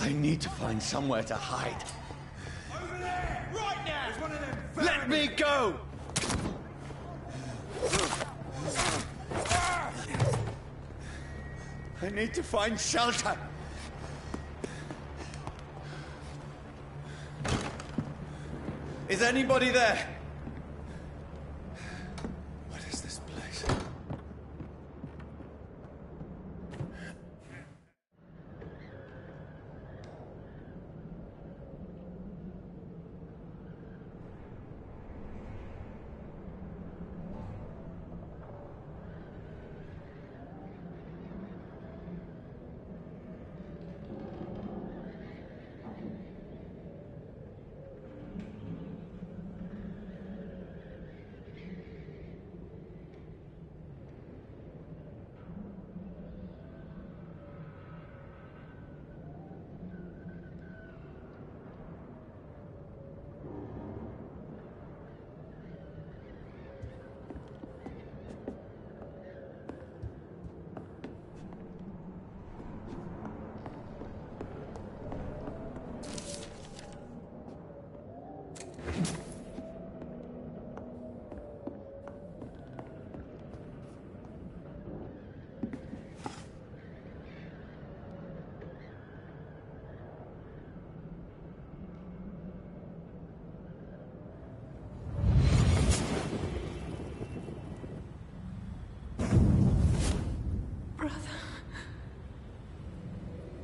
I need to find somewhere to hide. Over there! Right now! There's one of them. Let me go! I need to find shelter. Is anybody there? What is this place?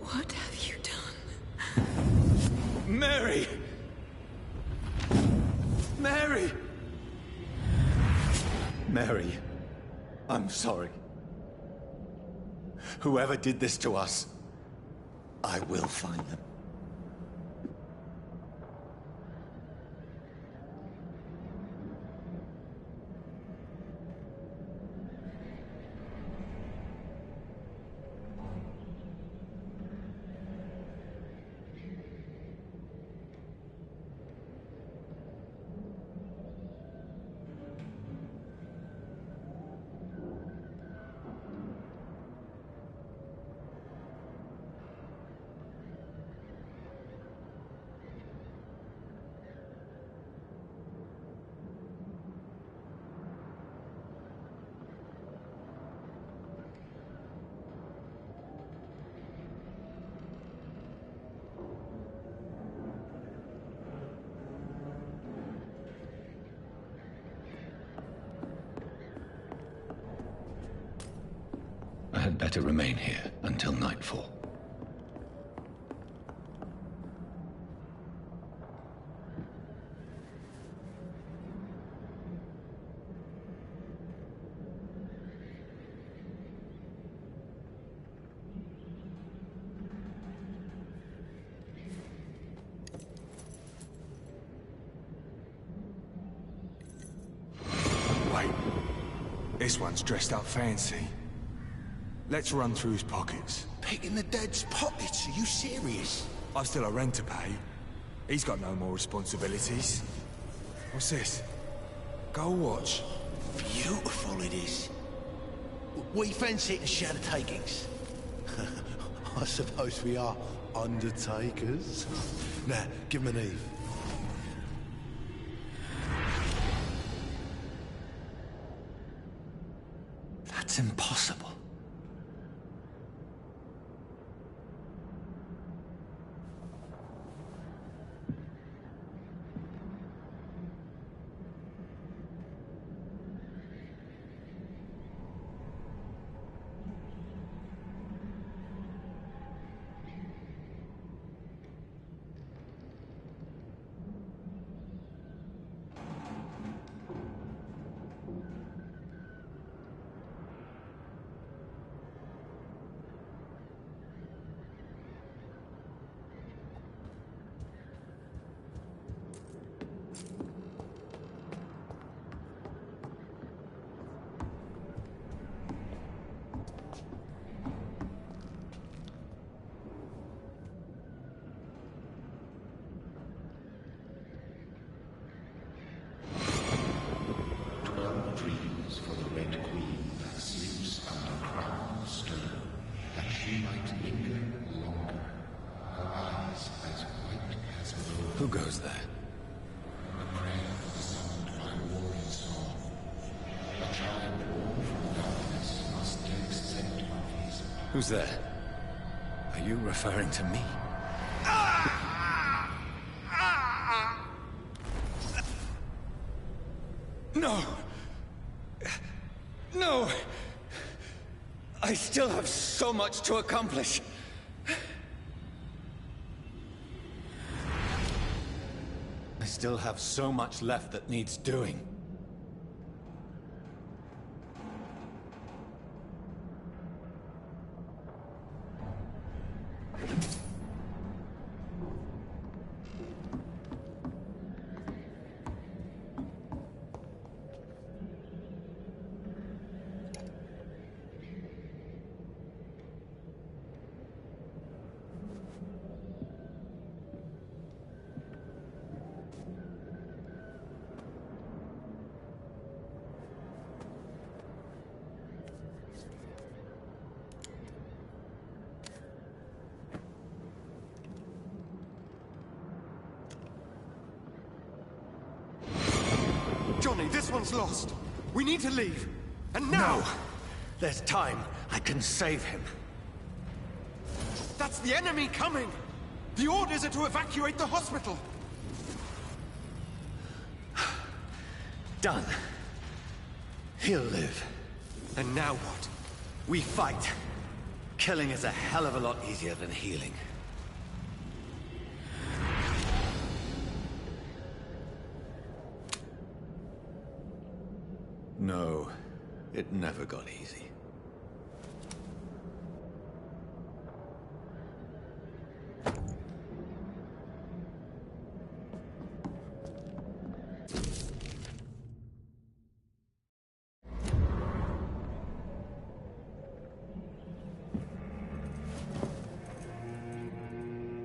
What have you done? Mary! Mary! Mary, I'm sorry. Whoever did this to us, I will find them. I had better remain here until nightfall. Wait. This one's dressed up fancy. Let's run through his pockets. Picking the dead's pockets? Are you serious? I've still a rent to pay. He's got no more responsibilities. What's this? Gold watch. Beautiful it is. We fancy it and share the takings. I suppose we are undertakers. Now, give him an Eve. That's impossible. Who goes there? A prayer summoned by warriors of a giant war from darkness must accept of his power. Who's there? Are you referring to me? No! No! I still have so much to accomplish. I still have so much left that needs doing. Johnny, this one's lost. We need to leave. And now! No! There's time. I can save him. That's the enemy coming! The orders are to evacuate the hospital! Done. He'll live. And now what? We fight. Killing is a hell of a lot easier than healing. No, it never got easy.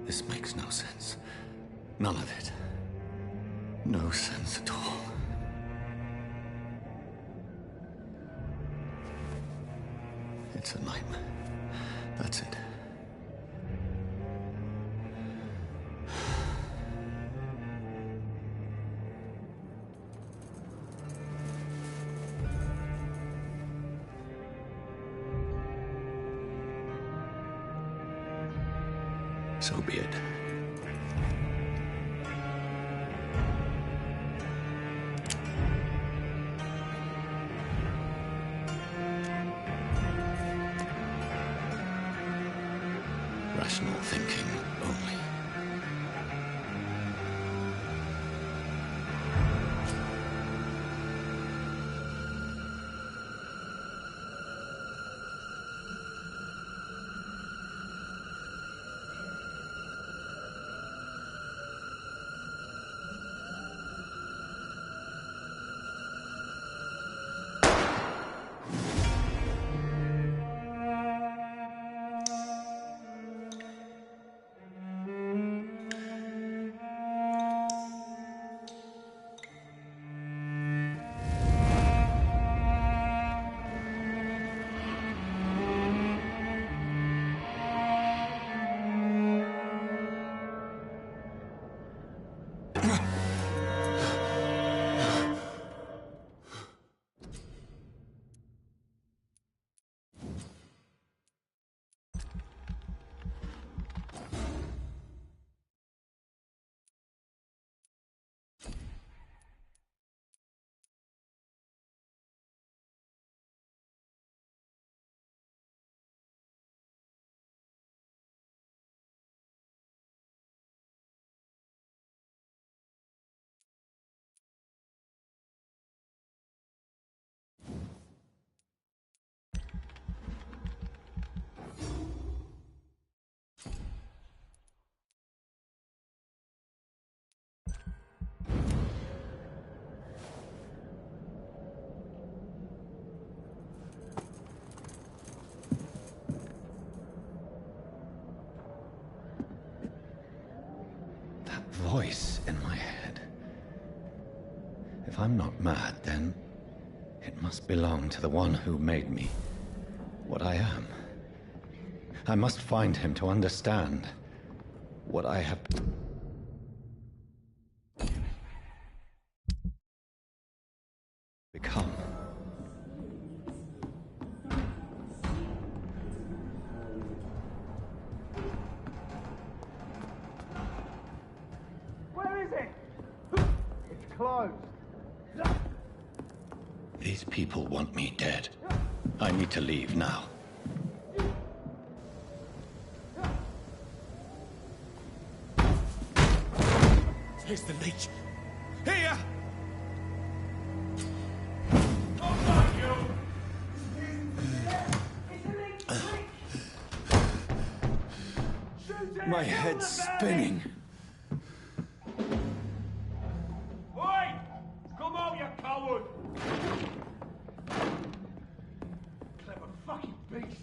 This makes no sense. None of it. No sense at all. It's a nightmare. That's it. So be it. Rational thinking only. Voice in my head. If I'm not mad, then it must belong to the one who made me what I am. I must find him to understand what I have... closed. These people want me dead. I need to leave now. Here's the leech. Here! My head's spinning. Oi! Come out, you coward! Clever fucking beasts.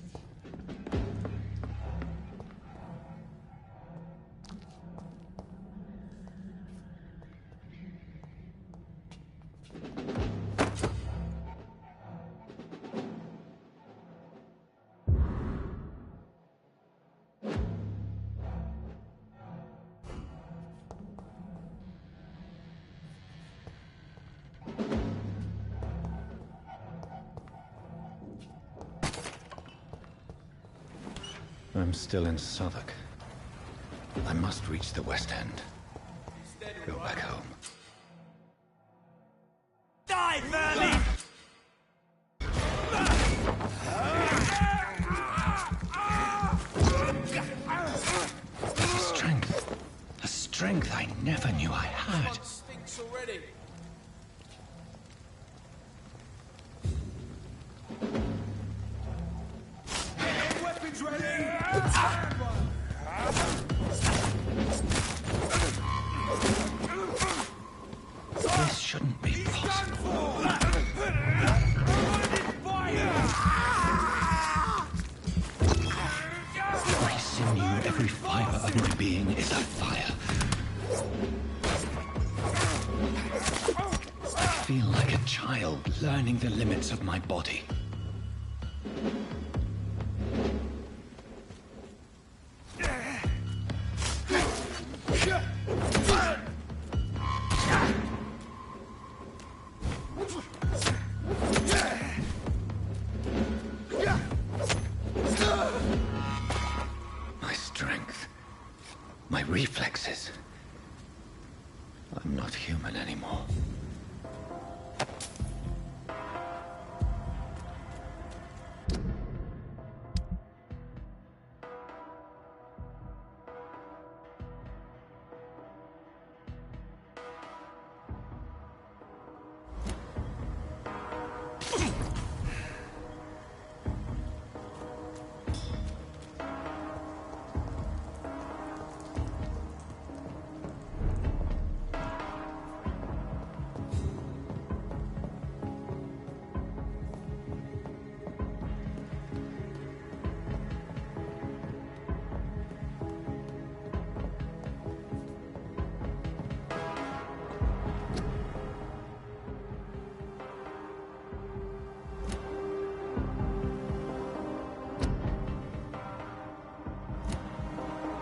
I'm still in Southwark. I must reach the West End. Go back home. Die, vermin! A strength I never knew I had. Stinks already. Weapons ready! This shouldn't be possible. Every sinew, every fiber of my being is afire. I feel like a child learning the limits of my body. My strength, my reflexes. I'm not human anymore.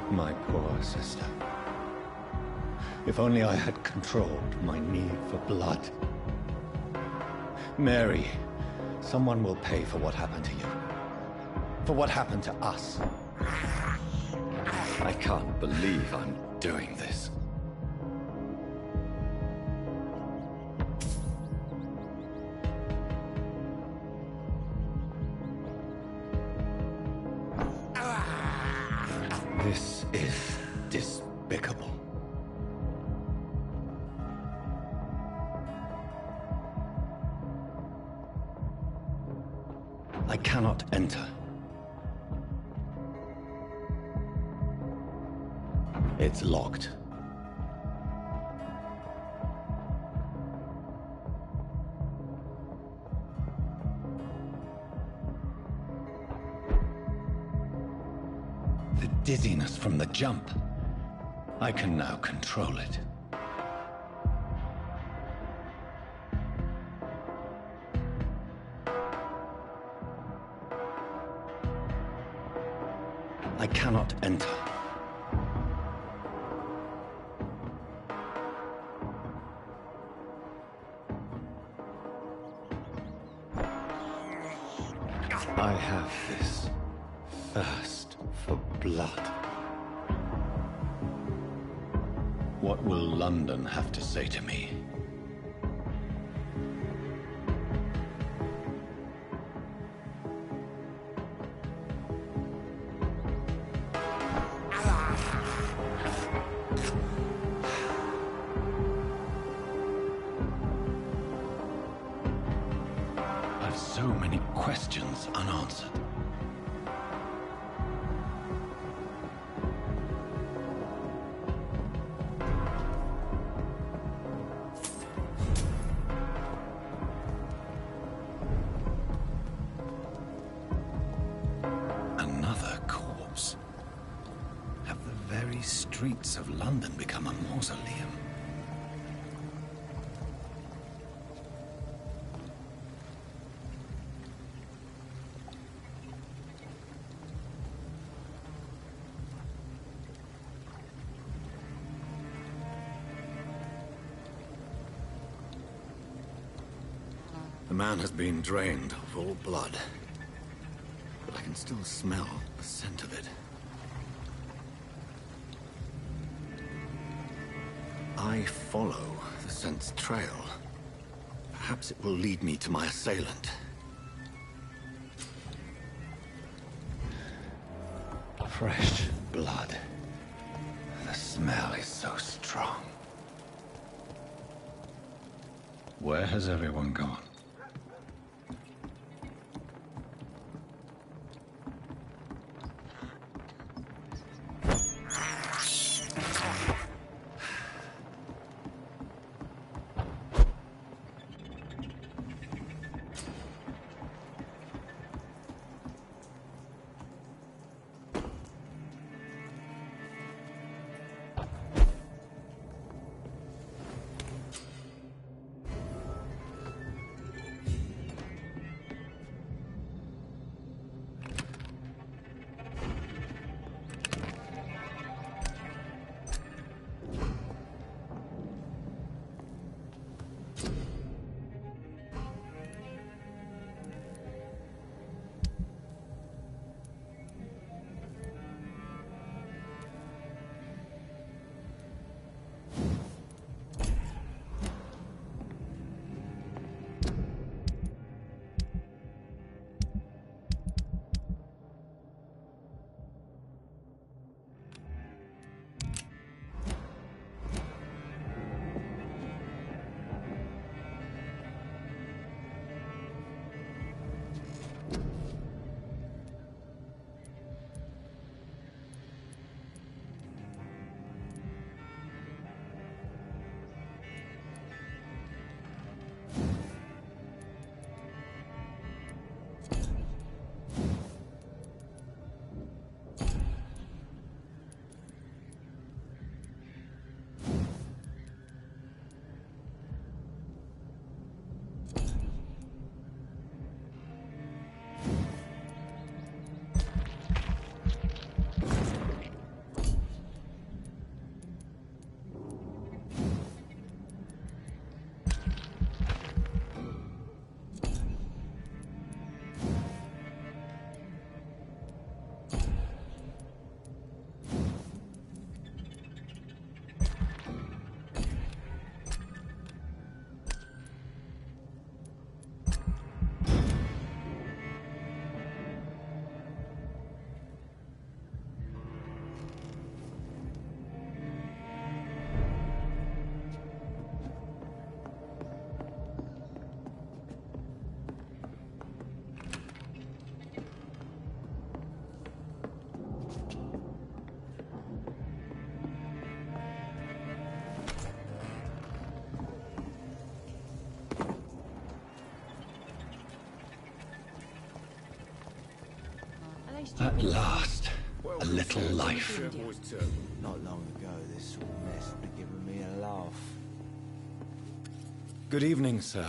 My poor sister. If only I had controlled my need for blood. Mary, someone will pay for what happened to you. For what happened to us. I can't believe I'm doing this. This is despicable. I cannot enter. It's locked. The dizziness from the jump. I can now control it. I cannot enter. I have this thirst for blood. What will London have to say to me very streets of London become a mausoleum. The man has been drained of all blood, but I can still smell the scent of it. I follow the scent's trail. Perhaps it will lead me to my assailant. Fresh blood. The smell is so strong. Where has everyone gone? At last, a little life. Not long ago, this sort of mess would have given me a laugh. Good evening, sir.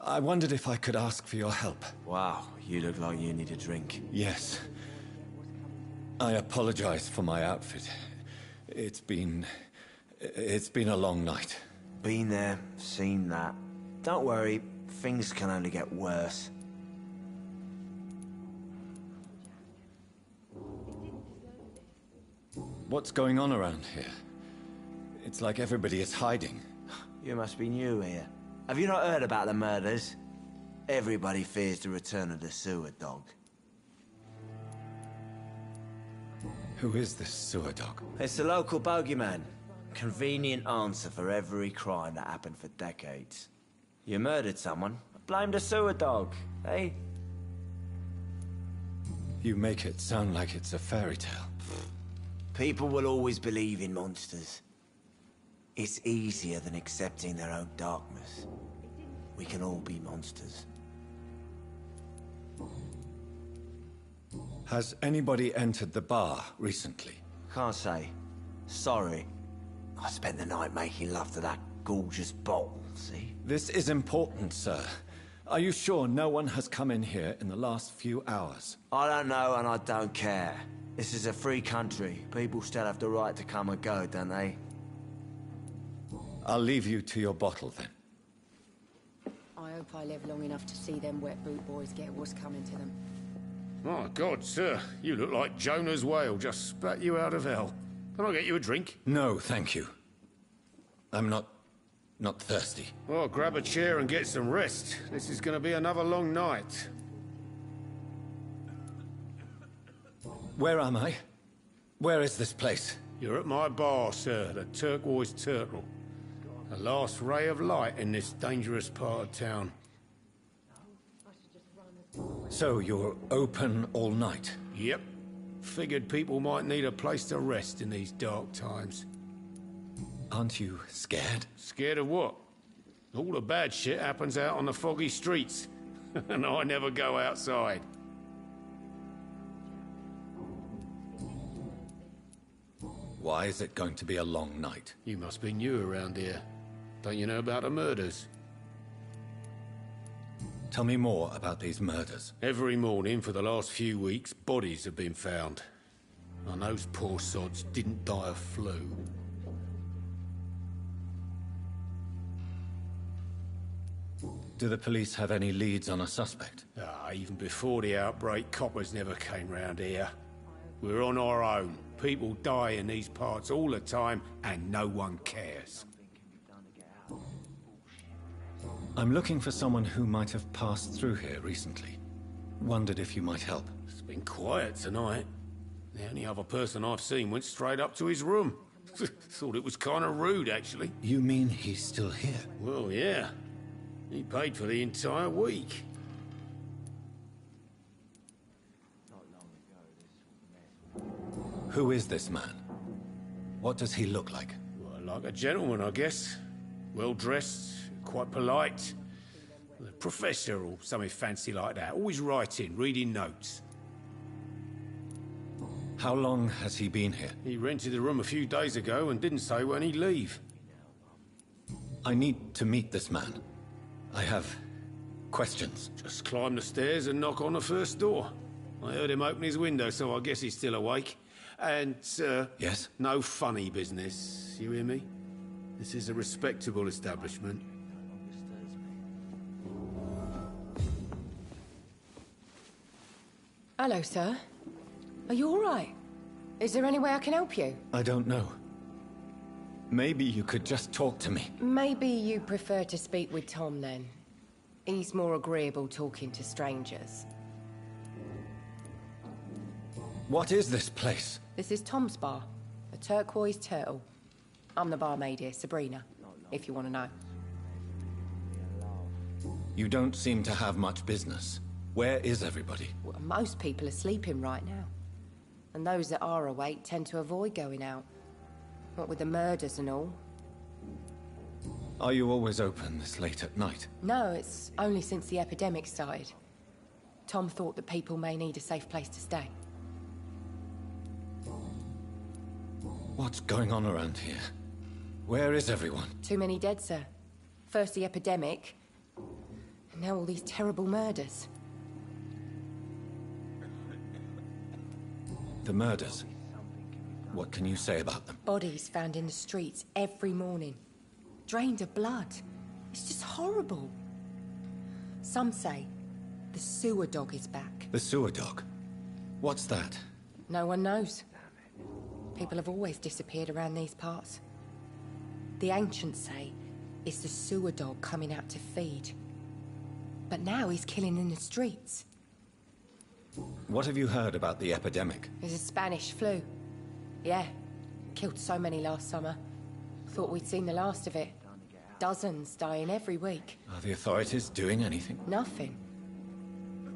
I wondered if I could ask for your help. Wow, you look like you need a drink. Yes. I apologize for my outfit. It's been a long night. Been there, seen that. Don't worry, things can only get worse. What's going on around here? It's like everybody is hiding. You must be new here. Have you not heard about the murders? Everybody fears the return of the sewer dog. Who is this sewer dog? It's the local bogeyman. Convenient answer for every crime that happened for decades. You murdered someone, blame the sewer dog, eh? You make it sound like it's a fairy tale. People will always believe in monsters. It's easier than accepting their own darkness. We can all be monsters. Has anybody entered the bar recently? Can't say. Sorry. I spent the night making love to that gorgeous bottle, see? This is important, sir. Are you sure no one has come in here in the last few hours? I don't know and I don't care. This is a free country. People still have the right to come and go, don't they? I'll leave you to your bottle, then. I hope I live long enough to see them wet boot boys get what's coming to them. My God, sir, you look like Jonah's whale just spat you out of hell. Can I get you a drink? No, thank you. I'm not thirsty. Well, grab a chair and get some rest. This is going to be another long night. Where am I? Where is this place? You're at my bar, sir, the Turquoise Turtle. The last ray of light in this dangerous part of town. So you're open all night? Yep. Figured people might need a place to rest in these dark times. Aren't you scared? Scared of what? All the bad shit happens out on the foggy streets. And I never go outside. Why is it going to be a long night? You must be new around here. Don't you know about the murders? Tell me more about these murders. Every morning for the last few weeks, bodies have been found. And those poor sods didn't die of flu. Do the police have any leads on a suspect? Even before the outbreak, coppers never came round here. We're on our own. People die in these parts all the time, and no one cares. I'm looking for someone who might have passed through here recently. Wondered if you might help. It's been quiet tonight. The only other person I've seen went straight up to his room. Thought it was kind of rude, actually. You mean he's still here? Well, yeah. He paid for the entire week. Who is this man? What does he look like? Well, like a gentleman, I guess. Well-dressed, quite polite. A professor or something fancy like that. Always writing, reading notes. How long has he been here? He rented the room a few days ago and didn't say when he'd leave. I need to meet this man. I have questions. Just climb the stairs and knock on the first door. I heard him open his window, so I guess he's still awake. And, sir... Yes? No funny business, you hear me? This is a respectable establishment. Hello, sir. Are you all right? Is there any way I can help you? I don't know. Maybe you could just talk to me. Maybe you prefer to speak with Tom, then. He's more agreeable talking to strangers. What is this place? This is Tom's bar, the Turquoise Turtle. I'm the barmaid here, Sabrina, if you want to know. You don't seem to have much business. Where is everybody? Well, most people are sleeping right now. And those that are awake tend to avoid going out. What with the murders and all. Are you always open this late at night? No, it's only since the epidemic started. Tom thought that people may need a safe place to stay. What's going on around here? Where is everyone? Too many dead, sir. First the epidemic, and now all these terrible murders. The murders. What can you say about them? Bodies found in the streets every morning. Drained of blood. It's just horrible. Some say the sewer dog is back. The sewer dog? What's that? No one knows. People have always disappeared around these parts. The ancients say it's the sewer dog coming out to feed. But now he's killing in the streets. What have you heard about the epidemic? There's a Spanish flu. Yeah, killed so many last summer. Thought we'd seen the last of it. Dozens dying every week. Are the authorities doing anything? Nothing.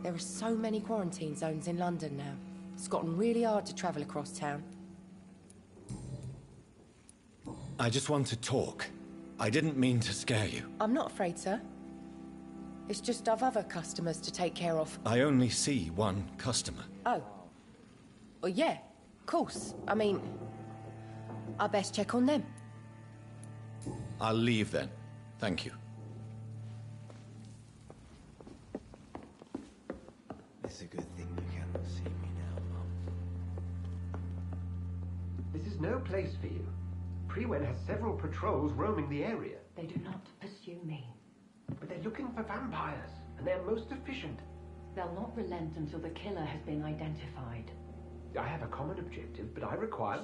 There are so many quarantine zones in London now. It's gotten really hard to travel across town. I just want to talk. I didn't mean to scare you. I'm not afraid, sir. It's just I've other customers to take care of. I only see one customer. Oh. Well, yeah, of course. I mean, I best check on them. I'll leave then. Thank you. It's a good thing you cannot see me now, Mum. This is no place for you. Prewen has several patrols roaming the area. They do not pursue me. But they're looking for vampires, and they're most efficient. They'll not relent until the killer has been identified. I have a common objective, but I require...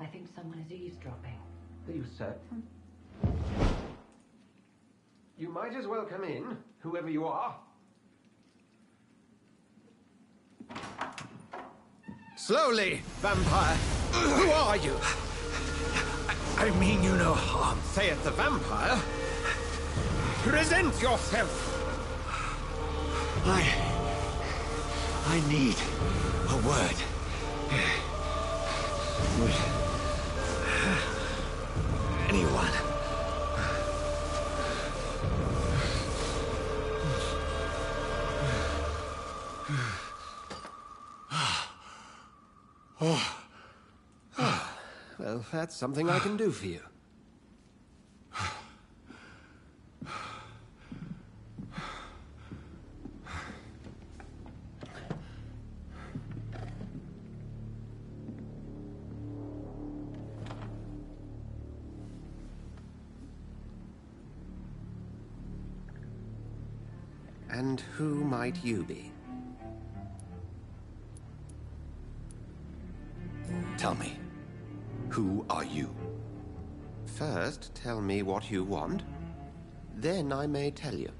I think someone is eavesdropping. Are you certain? You might as well come in, whoever you are. Slowly, vampire. Who are you? I mean you no harm, saith the vampire. Present yourself. I need a word. Would anyone? Well, that's something I can do for you. And who might you be? Tell me, who are you? First, tell me what you want. Then I may tell you.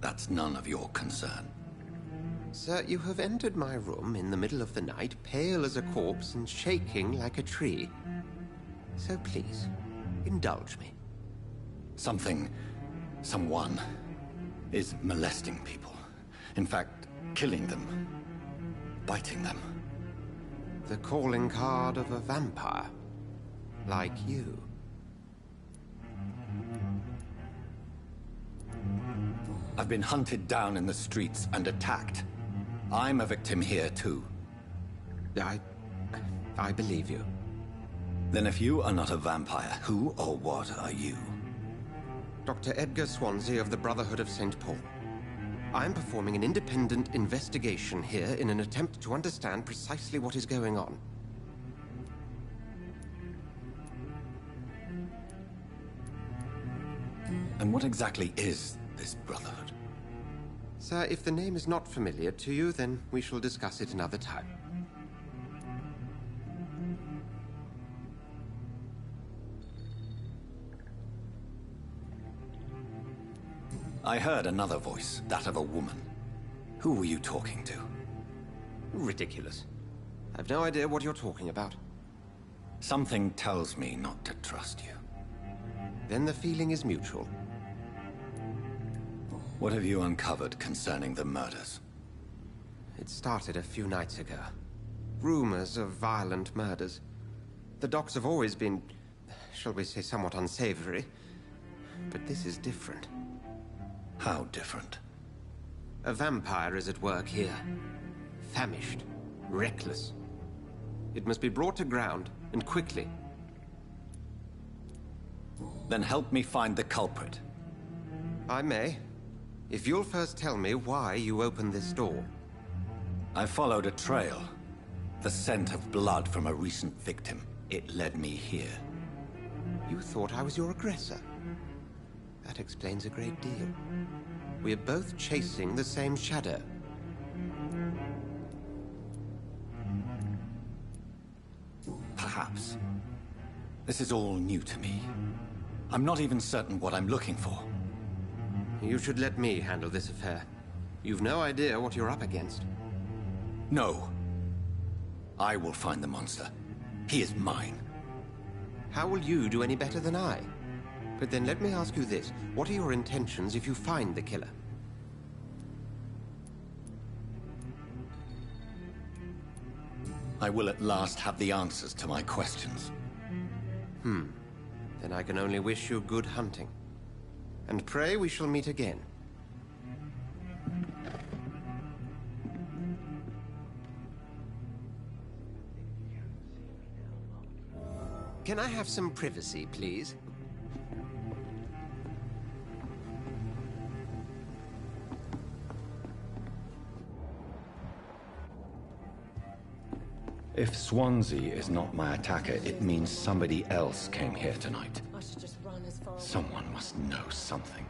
That's none of your concern. Sir, you have entered my room in the middle of the night, pale as a corpse and shaking like a tree. So please, indulge me. Someone is molesting people. In fact, killing them. Biting them. The calling card of a vampire. Like you. I've been hunted down in the streets and attacked. I'm a victim here, too. I believe you. Then if you are not a vampire, who or what are you? Dr. Edgar Swansea of the Brotherhood of St. Paul. I'm performing an independent investigation here in an attempt to understand precisely what is going on. And what exactly is this Brotherhood? Sir, if the name is not familiar to you, then we shall discuss it another time. I heard another voice, that of a woman. Who were you talking to? Ridiculous. I've no idea what you're talking about. Something tells me not to trust you. Then the feeling is mutual. What have you uncovered concerning the murders? It started a few nights ago. Rumors of violent murders. The docks have always been, shall we say, somewhat unsavory. But this is different. How different? A vampire is at work here. Famished. Reckless. It must be brought to ground, and quickly. Then help me find the culprit. I may. If you'll first tell me why you opened this door. I followed a trail. The scent of blood from a recent victim. It led me here. You thought I was your aggressor. That explains a great deal. We're both chasing the same shadow. Perhaps. This is all new to me. I'm not even certain what I'm looking for. You should let me handle this affair. You've no idea what you're up against. No. I will find the monster. He is mine. How will you do any better than I? But then let me ask you this. What are your intentions if you find the killer? I will at last have the answers to my questions. Then I can only wish you good hunting. And pray we shall meet again. Can I have some privacy, please? If Swansea is not my attacker, it means somebody else came here tonight. I should just run as far away. Someone must know something.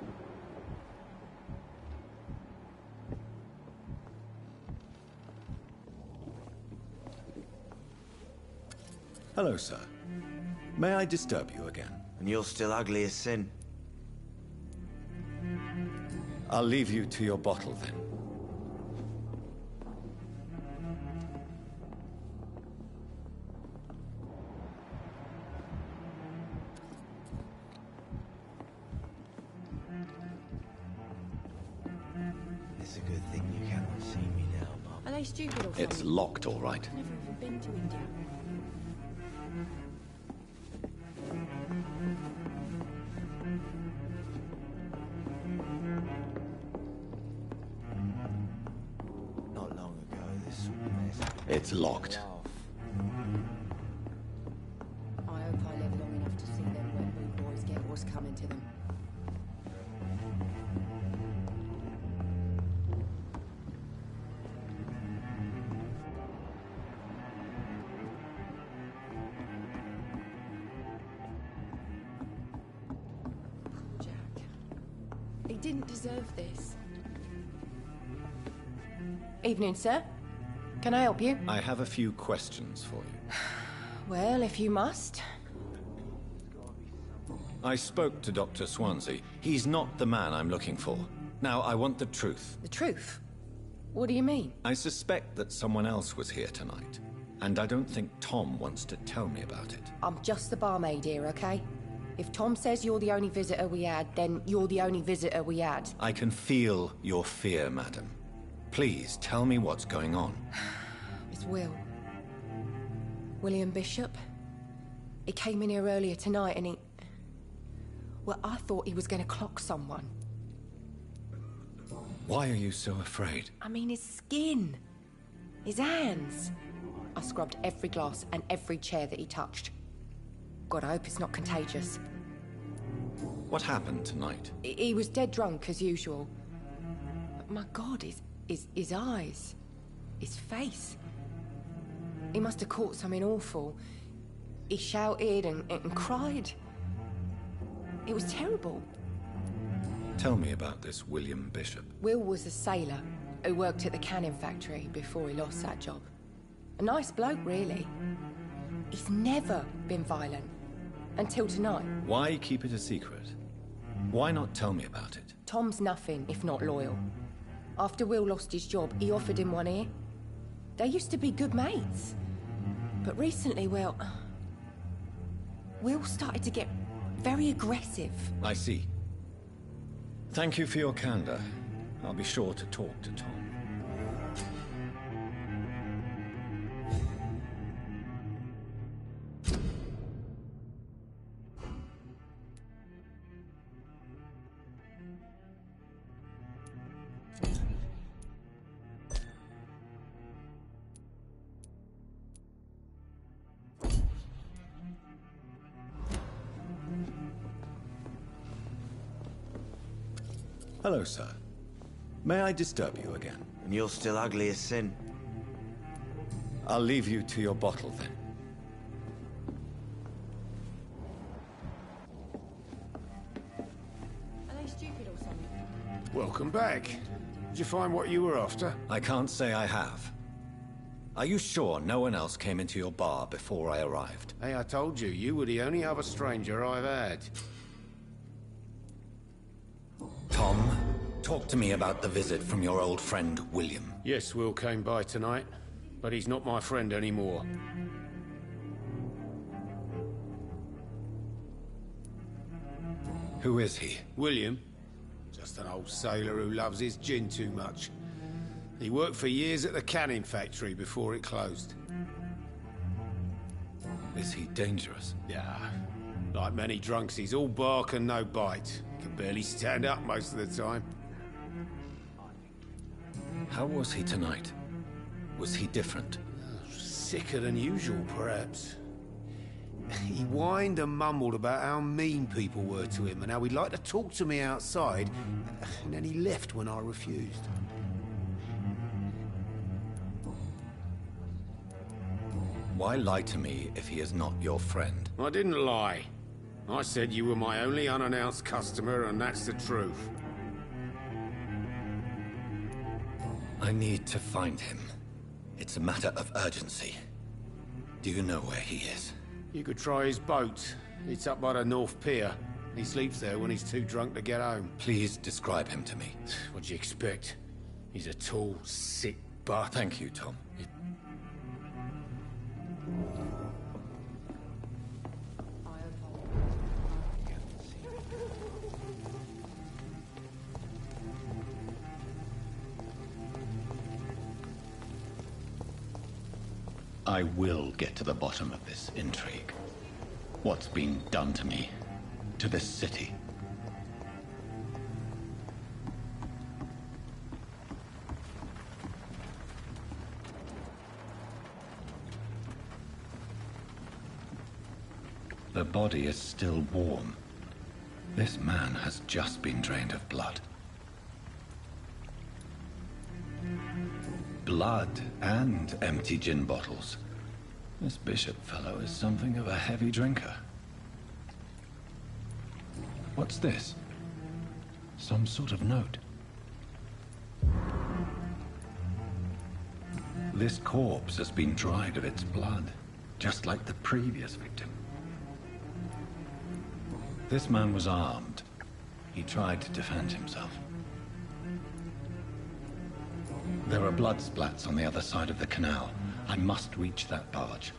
Hello, sir. May I disturb you again? And you're still ugly as sin. I'll leave you to your bottle, then. It's a good thing you cannot see me now, Mum. Are they stupid or something? It's locked, all right. I've never even been to India. Not long ago, this sort of mess. It's locked. I hope I live long enough to see them wet boot boys get what's coming to them. Poor Jack. He didn't deserve this. Evening, sir. Can I help you? I have a few questions for you. Well, if you must. I spoke to Dr. Swansea. He's not the man I'm looking for. Now, I want the truth. The truth? What do you mean? I suspect that someone else was here tonight, and I don't think Tom wants to tell me about it. I'm just the barmaid here, okay? If Tom says you're the only visitor we had, then you're the only visitor we had. I can feel your fear, madam. Please, tell me what's going on. It's Will. William Bishop. He came in here earlier tonight and he... Well, I thought he was going to clock someone. Why are you so afraid? I mean, his skin. His hands. I scrubbed every glass and every chair that he touched. God, I hope it's not contagious. What happened tonight? He was dead drunk, as usual. But my God, his eyes. His face. He must have caught something awful. He shouted and cried. It was terrible. Tell me about this William Bishop. Will was a sailor who worked at the cannon factory before he lost that job. A nice bloke, really. He's never been violent. Until tonight. Why keep it a secret? Why not tell me about it? Tom's nothing if not loyal. After Will lost his job, he offered him one ear. They used to be good mates. But recently, well... Will started to get very aggressive. I see. Thank you for your candor. I'll be sure to talk to Tom. Hello, sir. May I disturb you again? And you're still ugly as sin. I'll leave you to your bottle, then. Are they stupid or something? Welcome back. Did you find what you were after? I can't say I have. Are you sure no one else came into your bar before I arrived? Hey, I told you, you were the only other stranger I've had. Tom, talk to me about the visit from your old friend, William. Yes, Will came by tonight, but he's not my friend anymore. Who is he? William? Just an old sailor who loves his gin too much. He worked for years at the canning factory before it closed. Is he dangerous? Yeah. Like many drunks, he's all bark and no bite. Can barely stand up most of the time. How was he tonight? Was he different? Sicker than usual, perhaps. He whined and mumbled about how mean people were to him and how he'd like to talk to me outside, and then he left when I refused. Why lie to me if he is not your friend? I didn't lie. I said you were my only unannounced customer, and that's the truth. I need to find him. It's a matter of urgency. Do you know where he is? You could try his boat. It's up by the North Pier. He sleeps there when he's too drunk to get home. Please describe him to me. What'd you expect? He's a tall, sick butt. Thank you, Tom. I will get to the bottom of this intrigue. What's been done to me, to this city. The body is still warm. This man has just been drained of blood. Blood and empty gin bottles. This bishop fellow is something of a heavy drinker. What's this? Some sort of note. This corpse has been dried of its blood, just like the previous victim. This man was armed. He tried to defend himself. There are blood splats on the other side of the canal. I must reach that barge.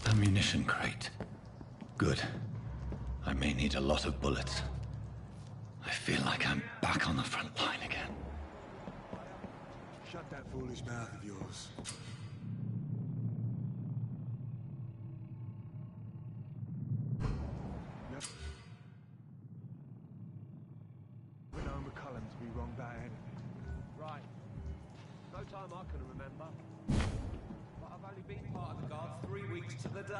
Ammunition crate. Good. I may need a lot of bullets. I feel like I'm back on the front line again. Shut that foolish mouth of yours. We know McCullum to be wrong about anything. Right. No time I can remember. But I've only been part of the guard 3 weeks to the day.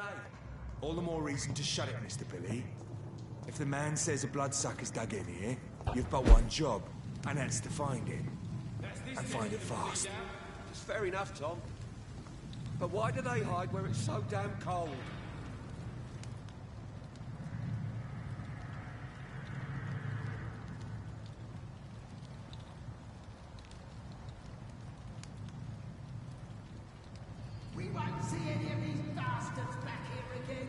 All the more reason to shut it, Mr. Billy. If the man says a bloodsucker's dug in here, you've but one job, and that's to find it. And find it fast. It's fair enough, Tom. But why do they hide where it's so damn cold? We won't see any of these bastards back here again.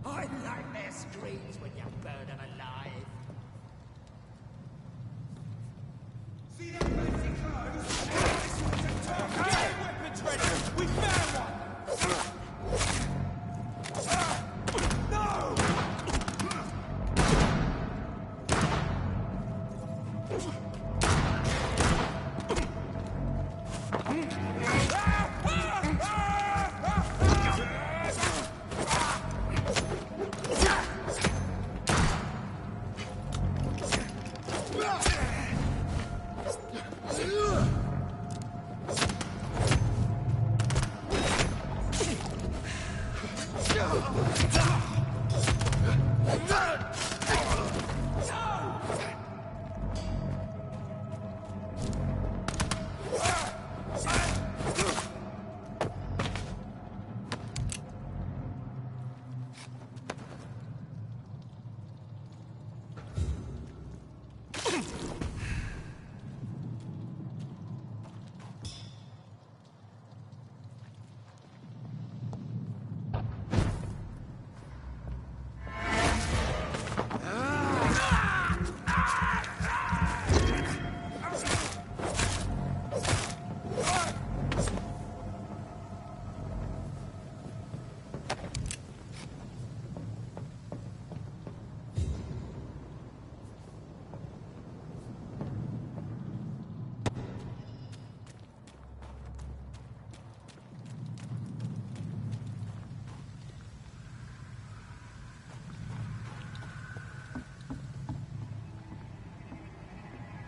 I like their screams when you burn them alive. See that fancy clothes? This one's a talk. Get your weapons ready. We found one. No!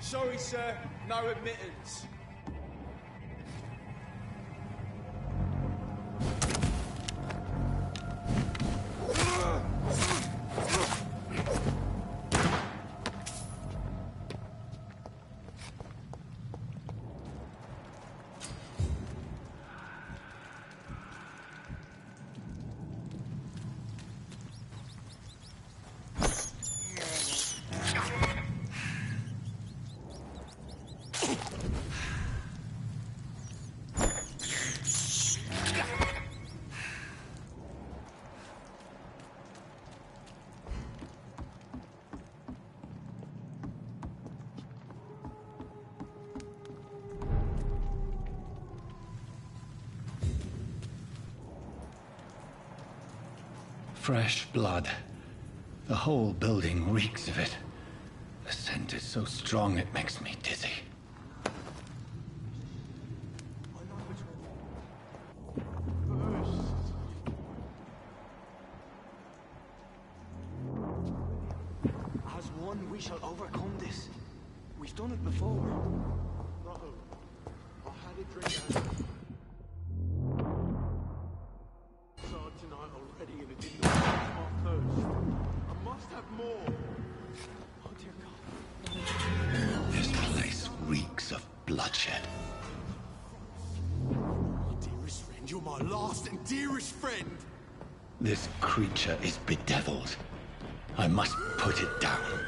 Sorry, sir. No admittance. Fresh blood. The whole building reeks of it. The scent is so strong it makes me dizzy. As one, we shall overcome this. We've done it before. No. I had a drink out. Tonight already and it didn't quench my thirst. I must have more. Oh dear God. This place reeks of bloodshed. My dearest friend, you're my last and dearest friend. This creature is bedeviled. I must put it down.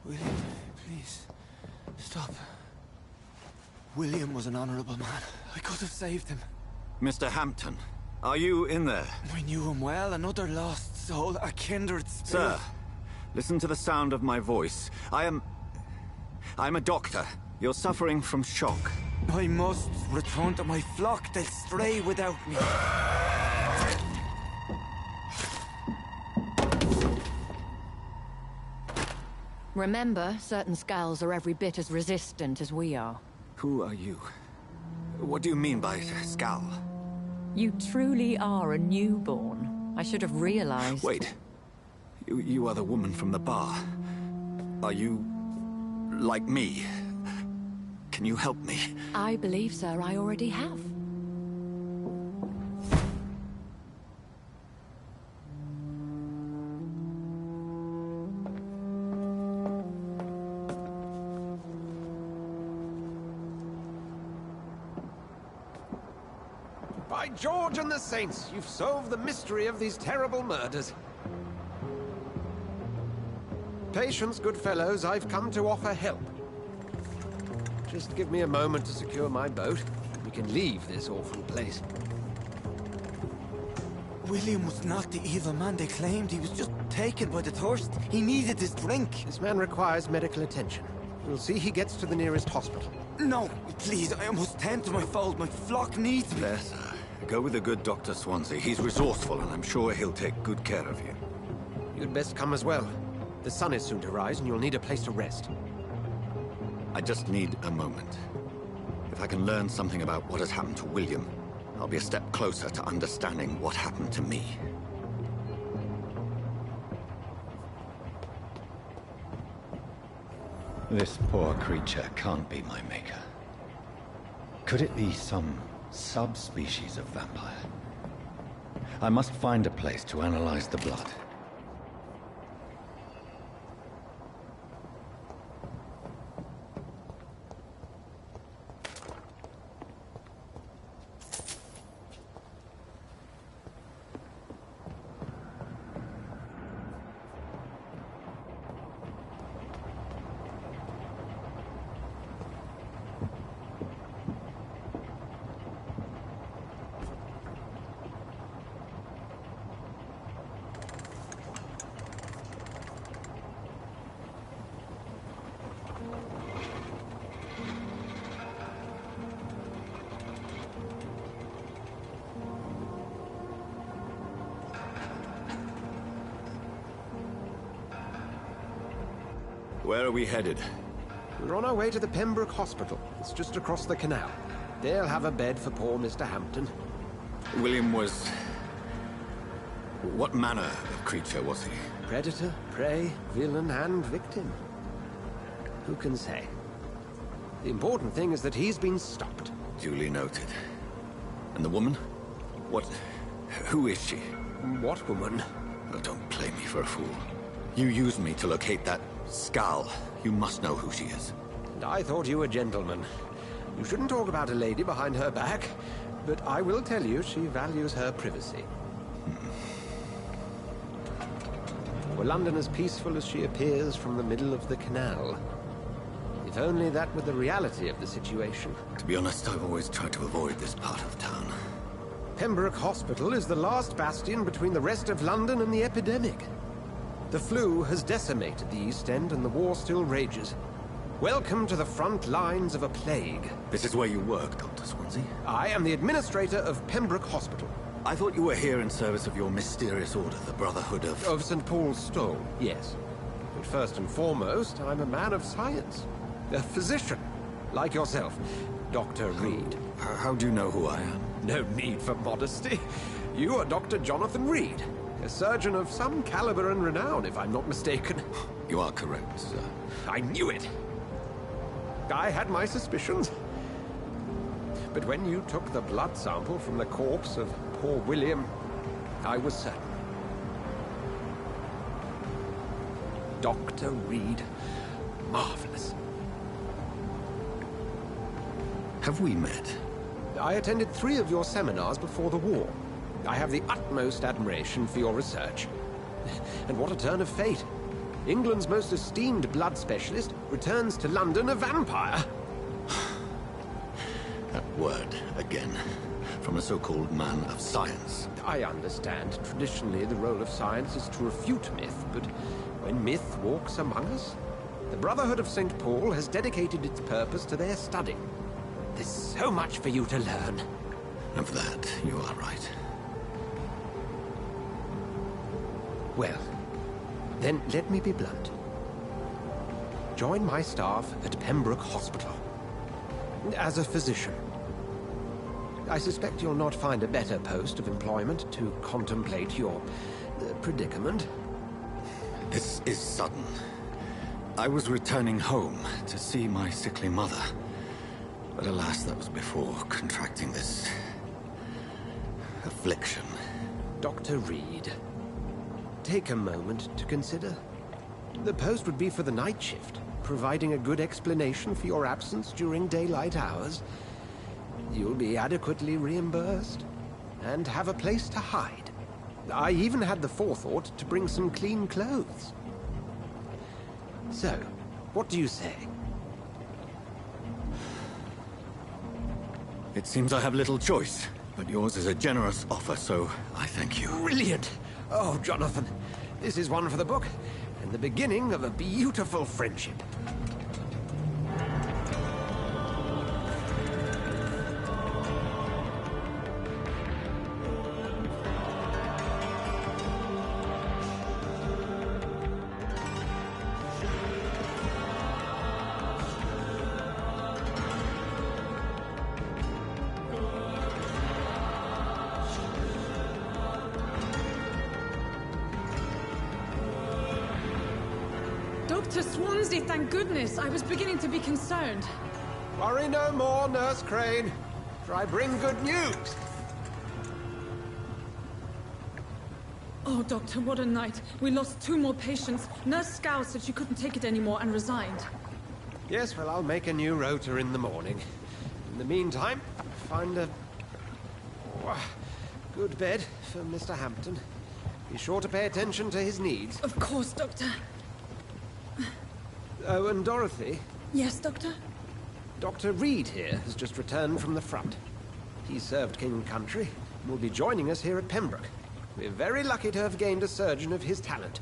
William, please, stop. William was an honorable man. I could have saved him. Mr. Hampton, are you in there? I knew him well, another lost soul, a kindred spirit. Sir, listen to the sound of my voice. I'm a doctor. You're suffering from shock. I must return to my flock. They'll stray without me. Remember, certain skulls are every bit as resistant as we are. Who are you? What do you mean by Skal? You truly are a newborn. I should have realized. Wait. You are the woman from the bar. Are you... like me? Can you help me? I believe, sir, I already have. By George and the Saints, you've solved the mystery of these terrible murders. Patience, good fellows, I've come to offer help. Just give me a moment to secure my boat. We can leave this awful place. William was not the evil man they claimed. He was just taken by the thirst. He needed his drink. This man requires medical attention. We'll see he gets to the nearest hospital. No, please, I must tend to my fold. My flock needs me. There, sir. Go with the good Dr. Swansea. He's resourceful, and I'm sure he'll take good care of you. You'd best come as well. The sun is soon to rise, and you'll need a place to rest. I just need a moment. If I can learn something about what has happened to William, I'll be a step closer to understanding what happened to me. This poor creature can't be my maker. Could it be some subspecies of vampire? I must find a place to analyze the blood. Where are we headed? We're on our way to the Pembroke Hospital. It's just across the canal. They'll have a bed for poor Mr. Hampton. William was... What manner of creature was he? Predator, prey, villain, and victim. Who can say? The important thing is that he's been stopped. Duly noted. And the woman? What... who is she? What woman? Oh, don't play me for a fool. You used me to locate that skull. You must know who she is. And I thought you a gentleman. You shouldn't talk about a lady behind her back, but I will tell you she values her privacy. Were London as peaceful as she appears from the middle of the canal? If only that were the reality of the situation. To be honest, I've always tried to avoid this part of town. Pembroke Hospital is the last bastion between the rest of London and the epidemic. The flu has decimated the East End and the war still rages. Welcome to the front lines of a plague. This is where you work, Dr. Swansea? I am the administrator of Pembroke Hospital. I thought you were here in service of your mysterious order, the Brotherhood of... Of St. Paul's Stole, yes. But first and foremost, I'm a man of science. A physician, like yourself, Dr. Reed. How do you know who I am? No need for modesty. You are Dr. Jonathan Reed, a surgeon of some caliber and renown, if I'm not mistaken. You are correct, sir. I knew it. I had my suspicions. But when you took the blood sample from the corpse of poor William, I was certain. Dr. Reed. Marvelous. Have we met? I attended 3 of your seminars before the war. I have the utmost admiration for your research. And what a turn of fate. England's most esteemed blood specialist returns to London a vampire. That word, again. From a so-called man of science. I understand. Traditionally, the role of science is to refute myth, but when myth walks among us, the Brotherhood of St. Paul has dedicated its purpose to their study. There's so much for you to learn. Of that, you are right. Well, then let me be blunt. Join my staff at Pembroke Hospital. As a physician. I suspect you'll not find a better post of employment to contemplate your predicament. This is sudden. I was returning home to see my sickly mother. But alas, that was before contracting this... affliction. Dr. Reed, take a moment to consider. The post would be for the night shift, providing a good explanation for your absence during daylight hours. You'll be adequately reimbursed, and have a place to hide. I even had the forethought to bring some clean clothes. So, what do you say? It seems I have little choice, but yours is a generous offer, so I thank you. Brilliant! Oh, Jonathan, this is one for the book, and the beginning of a beautiful friendship. Dr. Swansea, thank goodness. I was beginning to be concerned. Worry no more, Nurse Crane, for I bring good news. Oh, Doctor, what a night. We lost 2 more patients. Nurse Scow said she couldn't take it anymore and resigned. Yes, well, I'll make a new rota in the morning. In the meantime, find a good bed for Mr. Hampton. Be sure to pay attention to his needs. Of course, Doctor. Oh, and Dorothy? Yes, Doctor? Dr. Reed here has just returned from the front. He served King Country and will be joining us here at Pembroke. We're very lucky to have gained a surgeon of his talent,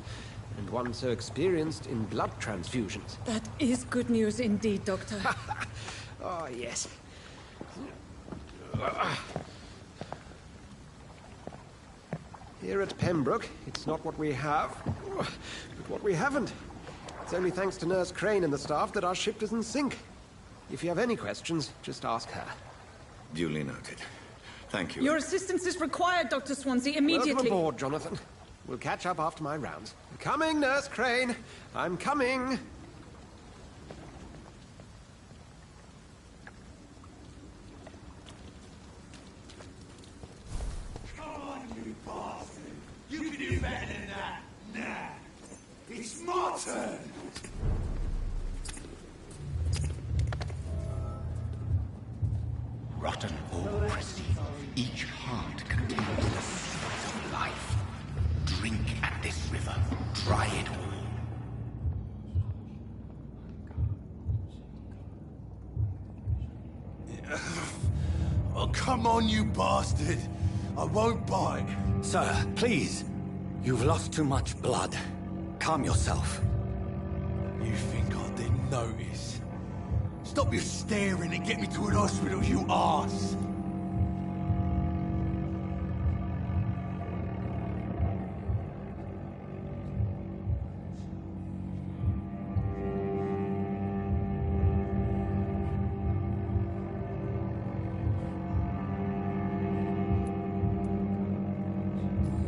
and one so experienced in blood transfusions. That is good news indeed, Doctor. Oh, yes. Here at Pembroke, it's not what we have, but what we haven't. It's only thanks to Nurse Crane and the staff that our ship doesn't sink. If you have any questions, just ask her. Duly noted. Thank you. Your assistance is required, Dr. Swansea, immediately. Welcome aboard, Jonathan. We'll catch up after my rounds. Coming, Nurse Crane. I'm coming. Come on, you bastard! You can do better than that! Nah! It's my turn! Rotten ore, Christine. Each heart contains the seeds of life. Drink at this river. Try it all. Oh, come on, you bastard! I won't bite. Sir, please. You've lost too much blood. Calm yourself. You think I didn't notice? Stop your staring and get me to an hospital, you arse!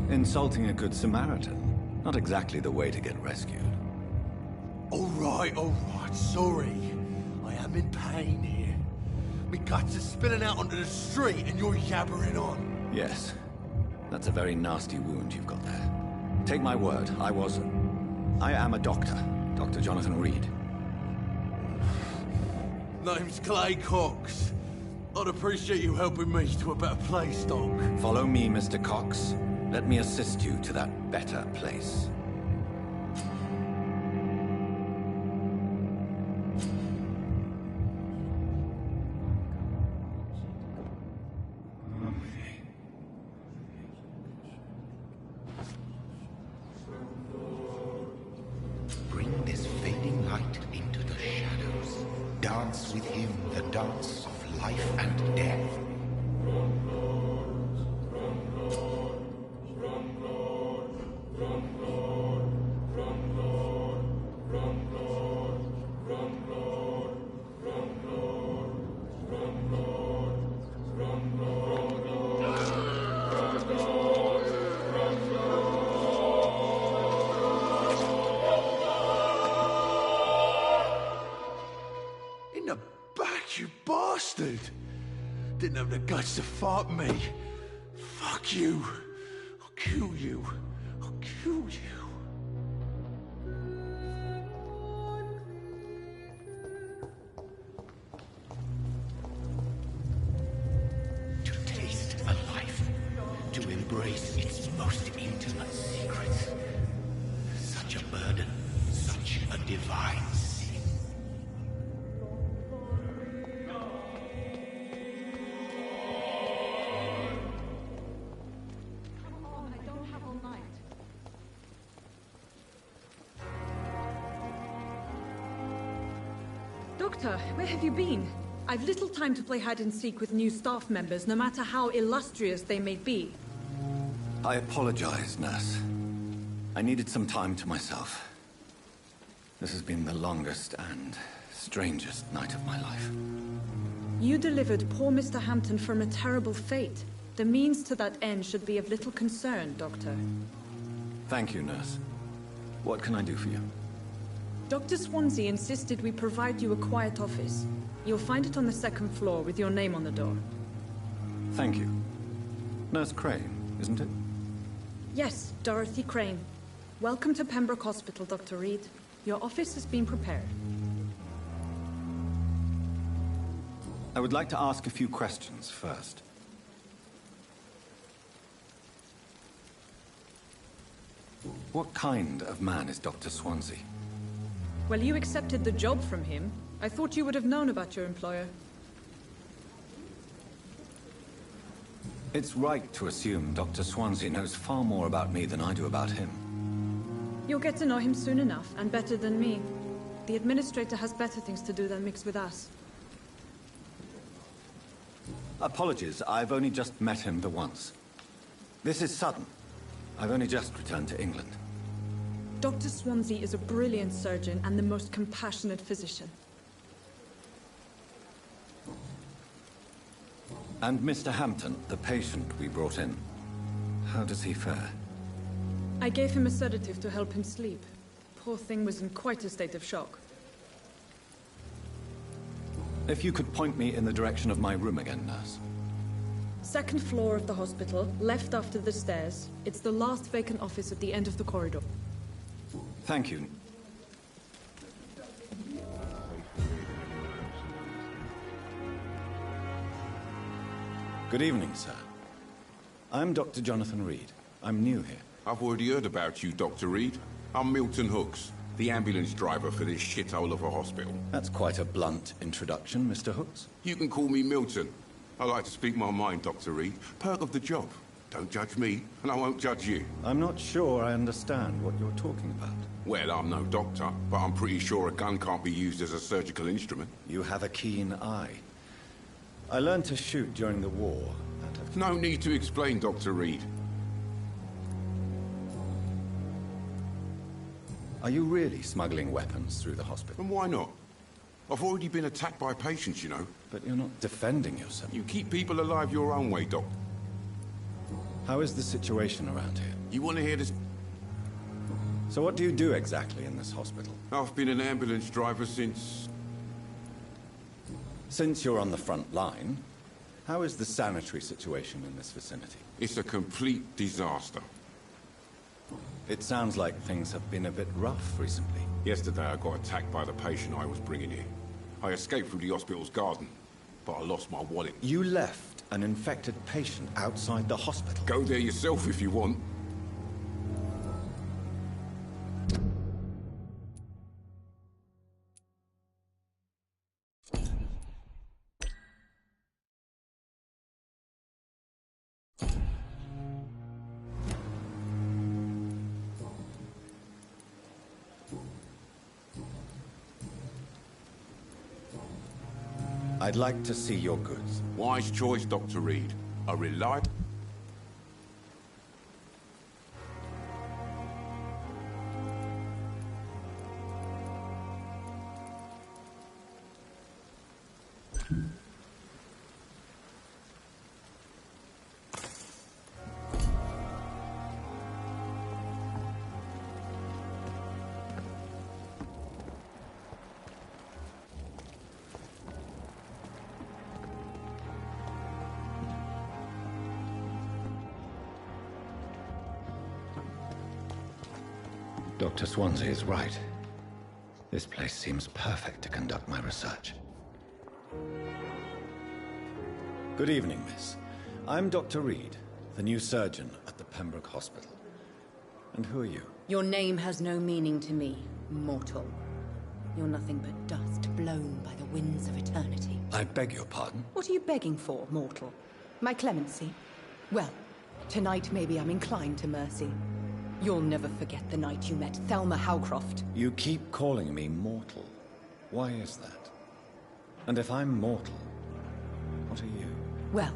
Insulting a good Samaritan. Not exactly the way to get rescued. All right, sorry. I am in pain here. My guts are spilling out onto the street and you're yabbering on. Yes. That's a very nasty wound you've got there. Take my word, I am a doctor. Dr. Jonathan Reed. Name's Clay Cox. I'd appreciate you helping me to a better place, Doc. Follow me, Mr. Cox. Let me assist you to that better place. Bring this fading light into the shadows. Dance with him the dance of life and death. In the back, you bastard! Didn't have the guts to fight me. Fuck you. I'll kill you. I'll kill you. To taste a life, to embrace its most intimate secrets. Such a burden, such a divine sin. I don't have all night. Doctor, where have you been? I've little time to play hide and seek with new staff members, no matter how illustrious they may be. I apologize, nurse. I needed some time to myself. This has been the longest and strangest night of my life. You delivered poor Mr. Hampton from a terrible fate. The means to that end should be of little concern, Doctor. Thank you, nurse. What can I do for you? Dr. Swansea insisted we provide you a quiet office. You'll find it on the 2nd floor with your name on the door. Thank you. Nurse Crane, isn't it? Yes, Dorothy Crane. Welcome to Pembroke Hospital, Dr. Reed. Your office has been prepared. I would like to ask a few questions first. What kind of man is Dr. Swansea? Well, you accepted the job from him. I thought you would have known about your employer. It's right to assume Dr. Swansea knows far more about me than I do about him. You'll get to know him soon enough, and better than me. The administrator has better things to do than mix with us. Apologies, I've only just met him the once. This is sudden. I've only just returned to England. Dr. Swansea is a brilliant surgeon and the most compassionate physician. And Mr. Hampton, the patient we brought in, how does he fare? I gave him a sedative to help him sleep. Poor thing was in quite a state of shock. If you could point me in the direction of my room again, nurse. Second floor of the hospital, left after the stairs. It's the last vacant office at the end of the corridor. Thank you. Good evening, sir. I'm Dr. Jonathan Reed. I'm new here. I've already heard about you, Dr. Reed. I'm Milton Hooks, the ambulance driver for this shithole of a hospital. That's quite a blunt introduction, Mr. Hooks. You can call me Milton. I like to speak my mind, Dr. Reed. Perk of the job. Don't judge me, and I won't judge you. I'm not sure I understand what you're talking about. Well, I'm no doctor, but I'm pretty sure a gun can't be used as a surgical instrument. You have a keen eye. I learned to shoot during the war. No need to explain, Dr. Reed. Are you really smuggling weapons through the hospital? And why not? I've already been attacked by patients, you know. But you're not defending yourself. You keep people alive your own way, Doc. How is the situation around here? You want to hear this? So what do you do exactly in this hospital? I've been an ambulance driver since... Since you're on the front line, how is the sanitary situation in this vicinity? It's a complete disaster. It sounds like things have been a bit rough recently. Yesterday I got attacked by the patient I was bringing here. I escaped through the hospital's garden, but I lost my wallet. You left an infected patient outside the hospital? Go there yourself if you want. I'd like to see your goods. Wise choice, Dr. Reed. A reliable... Dr. Swansea is right. This place seems perfect to conduct my research. Good evening, miss. I'm Dr. Reed, the new surgeon at the Pembroke Hospital. And who are you? Your name has no meaning to me, mortal. You're nothing but dust blown by the winds of eternity. I beg your pardon? What are you begging for, mortal? My clemency? Well, tonight maybe I'm inclined to mercy. You'll never forget the night you met Thelma Howcroft. You keep calling me mortal. Why is that? And if I'm mortal, what are you? Well,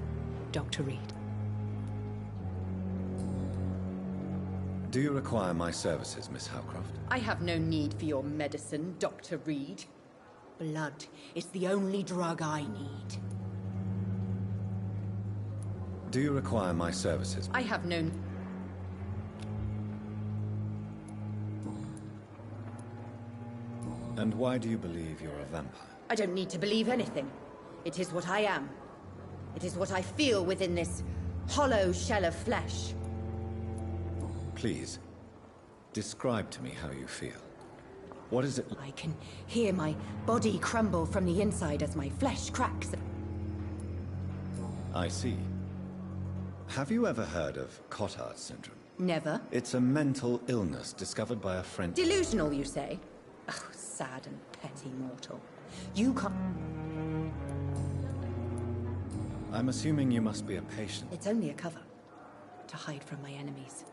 Dr. Reed. Do you require my services, Miss Howcroft? I have no need for your medicine, Dr. Reed. Blood is the only drug I need. Do you require my services? I have no... And why do you believe you're a vampire? I don't need to believe anything. It is what I am. It is what I feel within this hollow shell of flesh. Please, describe to me how you feel. What is it? I can hear my body crumble from the inside as my flesh cracks. I see. Have you ever heard of Cotard syndrome? Never. It's a mental illness discovered by a French... Delusional, you say? Oh, sad and petty mortal. You can't... I'm assuming you must be a patient. It's only a cover. To hide from my enemies.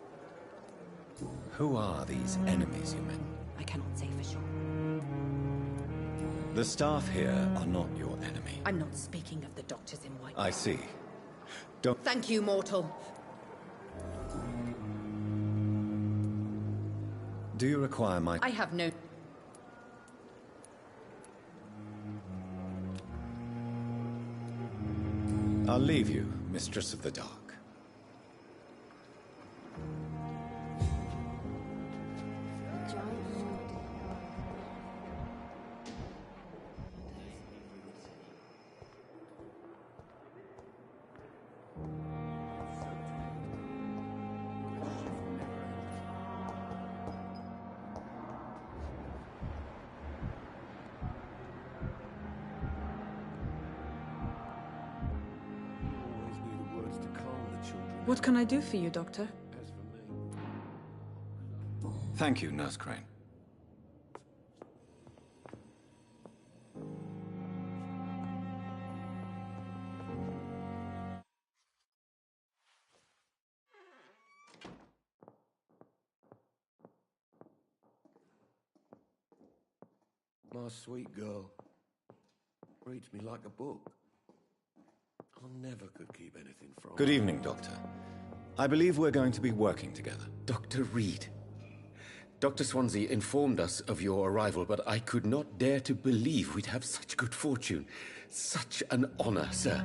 Who are these enemies you meant? I cannot say for sure. The staff here are not your enemy. I'm not speaking of the doctors in white. I see. Don't... Thank you, mortal. Do you require my... I have no... I'll leave you, Mistress of the Dark. What can I do for you, Doctor? Thank you, Nurse Crane. My sweet girl. Reads me like a book. I never could keep anything from her. Good evening, Doctor. I believe we're going to be working together. Dr. Reed. Dr. Swansea informed us of your arrival, but I could not dare to believe we'd have such good fortune. Such an honor, sir.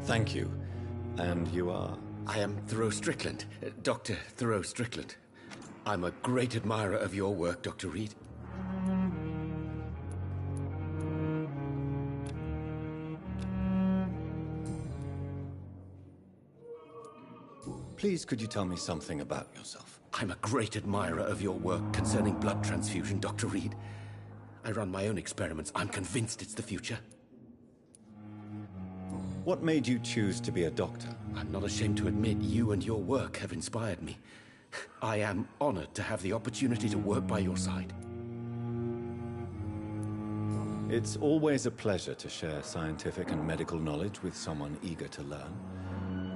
Thank you. And you are? I am Thoreau Strickland, Dr. Thoreau Strickland. I'm a great admirer of your work, Dr. Reed. Please, could you tell me something about yourself? I'm a great admirer of your work concerning blood transfusion, Dr. Reed. I run my own experiments. I'm convinced it's the future. What made you choose to be a doctor? I'm not ashamed to admit you and your work have inspired me. I am honored to have the opportunity to work by your side. It's always a pleasure to share scientific and medical knowledge with someone eager to learn.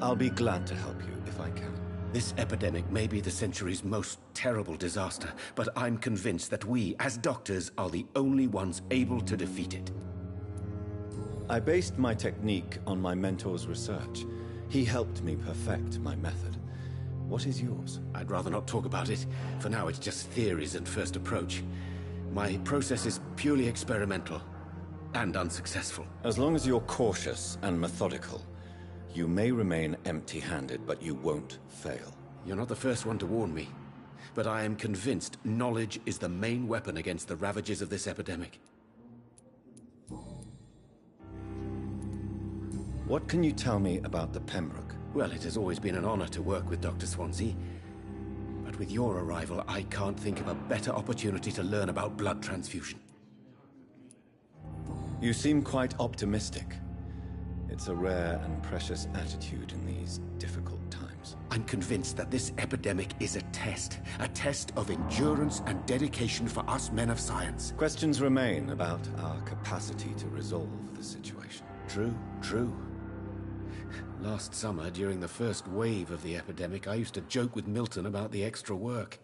I'll be glad to help you if I can. This epidemic may be the century's most terrible disaster, but I'm convinced that we, as doctors, are the only ones able to defeat it. I based my technique on my mentor's research. He helped me perfect my method. What is yours? I'd rather not talk about it. For now, it's just theories and first approach. My process is purely experimental and unsuccessful. As long as you're cautious and methodical, you may remain empty-handed, but you won't fail. You're not the first one to warn me, but I am convinced knowledge is the main weapon against the ravages of this epidemic. What can you tell me about the Pembroke? Well, it has always been an honor to work with Dr. Swansea. But with your arrival, I can't think of a better opportunity to learn about blood transfusion. You seem quite optimistic. It's a rare and precious attitude in these difficult times. I'm convinced that this epidemic is a test of endurance and dedication for us men of science. Questions remain about our capacity to resolve the situation. True. Last summer, during the first wave of the epidemic, I used to joke with Milton about the extra work.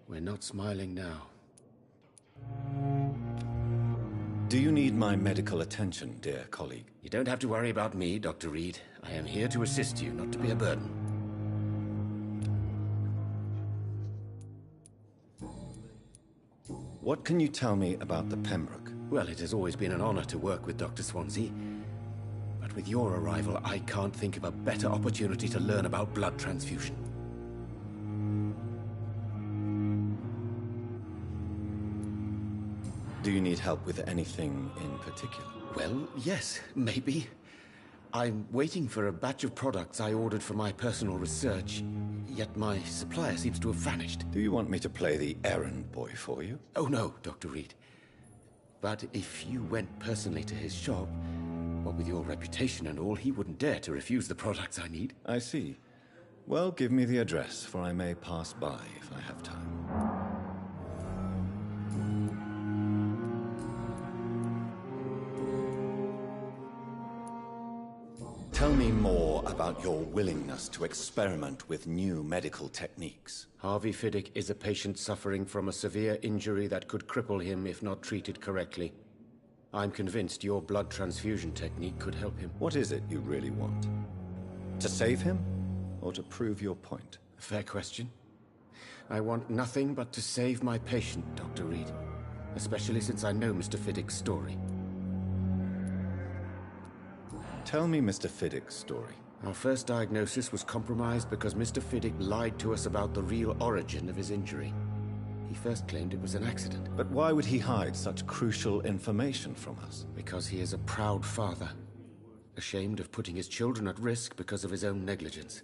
We're not smiling now. Do you need my medical attention, dear colleague? You don't have to worry about me, Dr. Reed. I am here to assist you, not to be a burden. What can you tell me about the Pembroke? Well, it has always been an honor to work with Dr. Swansea. But with your arrival, I can't think of a better opportunity to learn about blood transfusion. Do you need help with anything in particular? Well, yes, maybe. I'm waiting for a batch of products I ordered for my personal research, yet my supplier seems to have vanished. Do you want me to play the errand boy for you? Oh no, Dr. Reed. But if you went personally to his shop, what with your reputation and all, he wouldn't dare to refuse the products I need. I see. Well, give me the address, for I may pass by if I have time. Tell me more about your willingness to experiment with new medical techniques. Harvey Fiddick is a patient suffering from a severe injury that could cripple him if not treated correctly. I'm convinced your blood transfusion technique could help him. What is it you really want? To save him, or to prove your point? Fair question. I want nothing but to save my patient, Dr. Reed. Especially since I know Mr. Fiddick's story. Tell me Mr. Fiddick's story. Our first diagnosis was compromised because Mr. Fiddick lied to us about the real origin of his injury. He first claimed it was an accident. But why would he hide such crucial information from us? Because he is a proud father, ashamed of putting his children at risk because of his own negligence.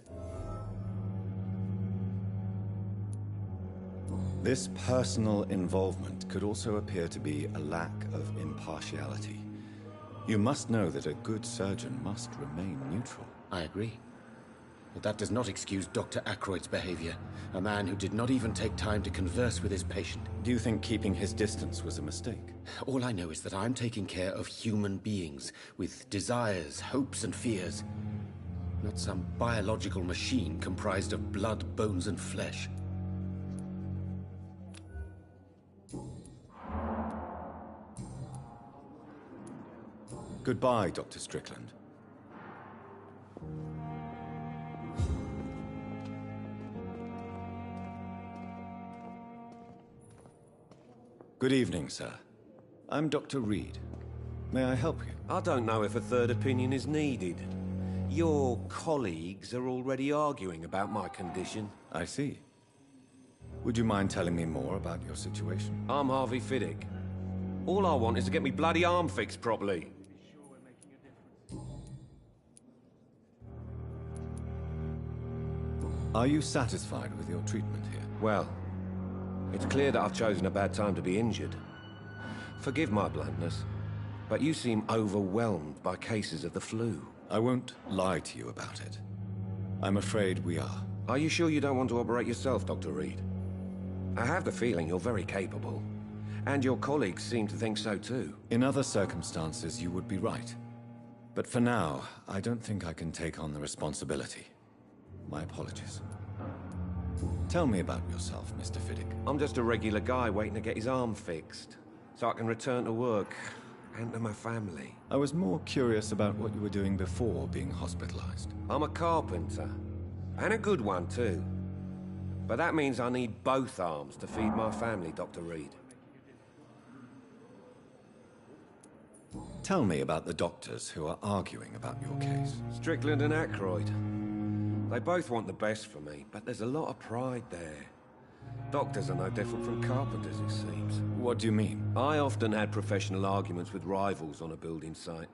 This personal involvement could also appear to be a lack of impartiality. You must know that a good surgeon must remain neutral. I agree. But that does not excuse Dr. Aykroyd's behavior, a man who did not even take time to converse with his patient. Do you think keeping his distance was a mistake? All I know is that I'm taking care of human beings, with desires, hopes, and fears. Not some biological machine comprised of blood, bones, and flesh. Goodbye, Dr. Strickland. Good evening, sir. I'm Dr. Reed. May I help you? I don't know if a third opinion is needed. Your colleagues are already arguing about my condition. I see. Would you mind telling me more about your situation? I'm Harvey Fiddick. All I want is to get me bloody arm fixed properly. Are you satisfied with your treatment here? Well, it's clear that I've chosen a bad time to be injured. Forgive my bluntness, but you seem overwhelmed by cases of the flu. I won't lie to you about it. I'm afraid we are. Are you sure you don't want to operate yourself, Dr. Reed? I have the feeling you're very capable, and your colleagues seem to think so too. In other circumstances, you would be right. But for now, I don't think I can take on the responsibility. My apologies. Tell me about yourself, Mr. Fiddick. I'm just a regular guy waiting to get his arm fixed, so I can return to work and to my family. I was more curious about what you were doing before being hospitalized. I'm a carpenter, and a good one too. But that means I need both arms to feed my family, Dr. Reed. Tell me about the doctors who are arguing about your case. Strickland and Aykroyd. They both want the best for me, but there's a lot of pride there. Doctors are no different from carpenters, it seems. What do you mean? I often had professional arguments with rivals on a building site.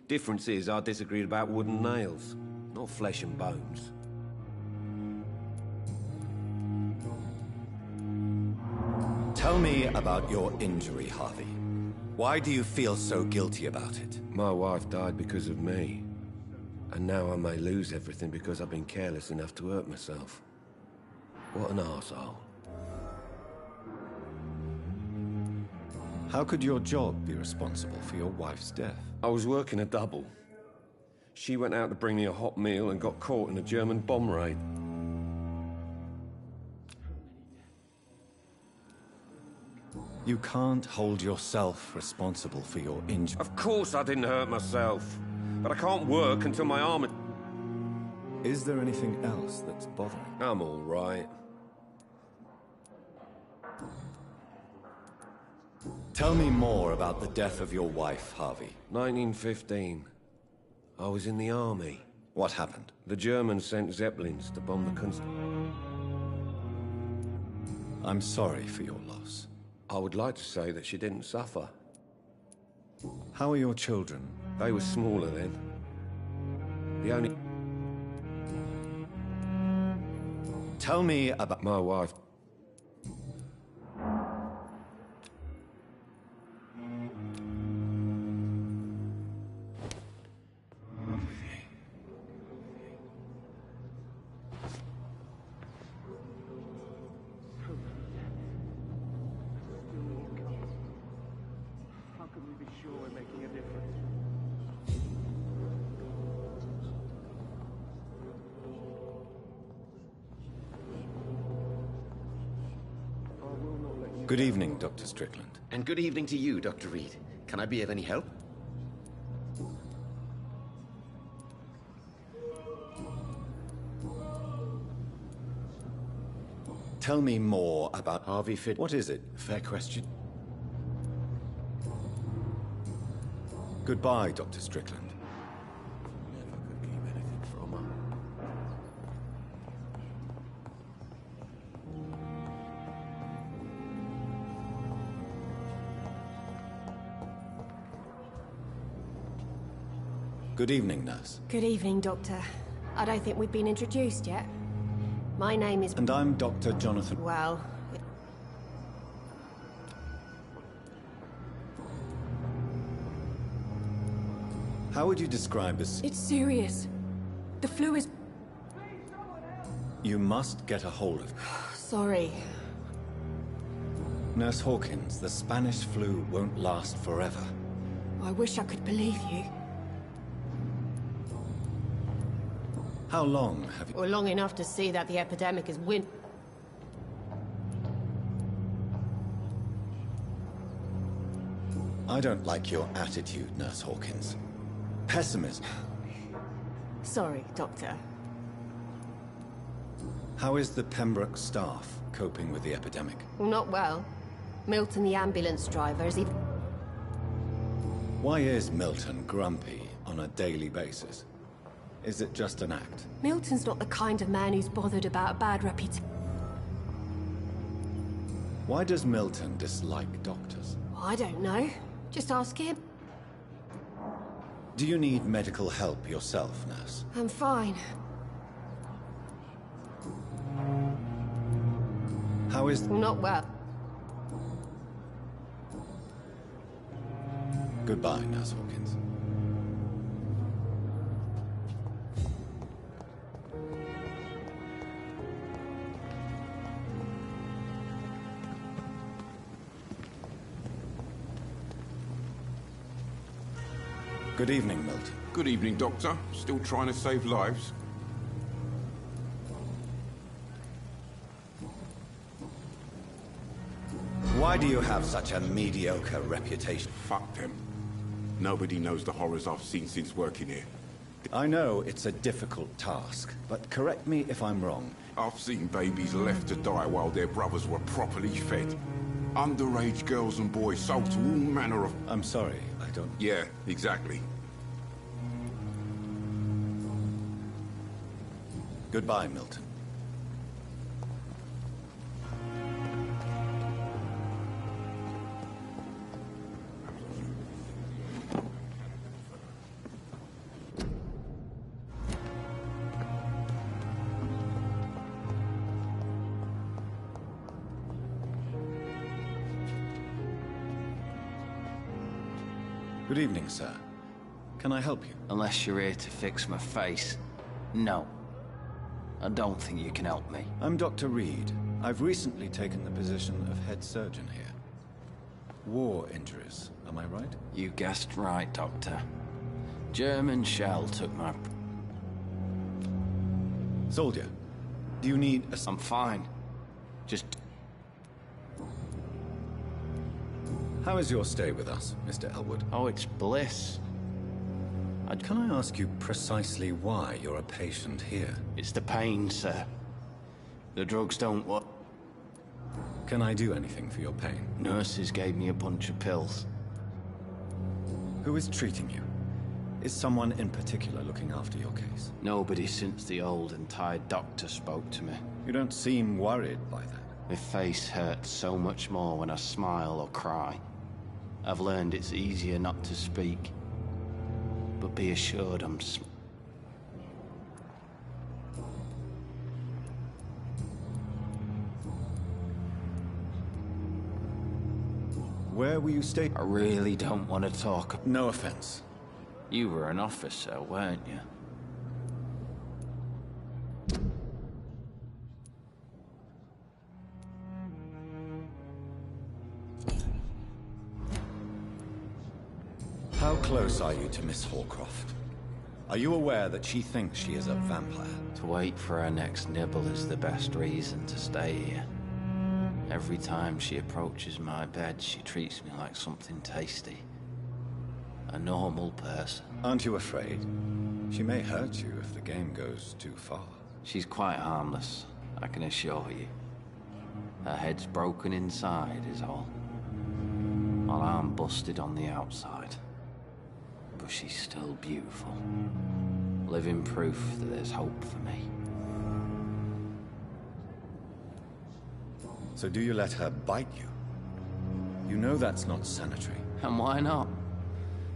Difference is I disagreed about wooden nails, not flesh and bones. Tell me about your injury, Harvey. Why do you feel so guilty about it? My wife died because of me. And now I may lose everything because I've been careless enough to hurt myself. What an arsehole. How could your job be responsible for your wife's death? I was working a double. She went out to bring me a hot meal and got caught in a German bomb raid. You can't hold yourself responsible for your injury. Of course I didn't hurt myself. But I can't work until my arm... Is there anything else that's bothering you? I'm all right. Tell me more about the death of your wife, Harvey. 1915. I was in the army. What happened? The Germans sent Zeppelins to bomb the Kunst... I'm sorry for your loss. I would like to say that she didn't suffer. How are your children? They were smaller then. The only... Tell me about... My wife. How can we be sure we're making a difference? Good evening, Dr. Strickland. And good evening to you, Dr. Reed. Can I be of any help? Tell me more about... Harvey Fit. What is it? Fair question. Goodbye, Dr. Strickland. Never could keep anything from her. Good evening, nurse. Good evening, Doctor. I don't think we've been introduced yet. My name is... And I'm Dr. Jonathan... Well... How would you describe this? It's serious. The flu is... You must get a hold of... Sorry. Nurse Hawkins, the Spanish flu won't last forever. I wish I could believe you. How long have you... Or long enough to see that the epidemic is win... I don't like your attitude, Nurse Hawkins. Pessimism. Sorry, Doctor. How is the Pembroke staff coping with the epidemic? Well, not well. Milton, the ambulance driver, is even... Why is Milton grumpy on a daily basis? Is it just an act? Milton's not the kind of man who's bothered about a bad reputation. Why does Milton dislike doctors? I don't know. Just ask him. Do you need medical help yourself, nurse? I'm fine. How is... Well, not well. Goodbye, Nurse Hawkins. Good evening, Milton. Good evening, Doctor. Still trying to save lives? Why do you have such a mediocre reputation? Fuck them. Nobody knows the horrors I've seen since working here. I know it's a difficult task, but correct me if I'm wrong. I've seen babies left to die while their brothers were properly fed. Underage girls and boys sold to all manner of... I'm sorry, I don't... Yeah, exactly. Goodbye, Milton. Good evening, sir. Can I help you? Unless you're here to fix my face. No. I don't think you can help me. I'm Dr. Reed. I've recently taken the position of head surgeon here. War injuries, am I right? You guessed right, Doctor. German shell took my... Soldier, do you need a... I'm fine. Just... How is your stay with us, Mr. Elwood? Oh, it's bliss. Can I ask you precisely why you're a patient here? It's the pain, sir. The drugs don't work. Can I do anything for your pain? Nurses gave me a bunch of pills. Who is treating you? Is someone in particular looking after your case? Nobody since the old and tired doctor spoke to me. You don't seem worried by that. My face hurts so much more when I smile or cry. I've learned it's easier not to speak. But be assured Where were you staying? I really don't want to talk. No offense. You were an officer, weren't you? How close are you to Miss Horcroft? Are you aware that she thinks she is a vampire? To wait for her next nibble is the best reason to stay here. Every time she approaches my bed, she treats me like something tasty. A normal person. Aren't you afraid? She may hurt you if the game goes too far. She's quite harmless, I can assure you. Her head's broken inside is all. While I'm busted on the outside. But she's still beautiful. Living proof that there's hope for me. So do you let her bite you? You know that's not sanitary. And why not?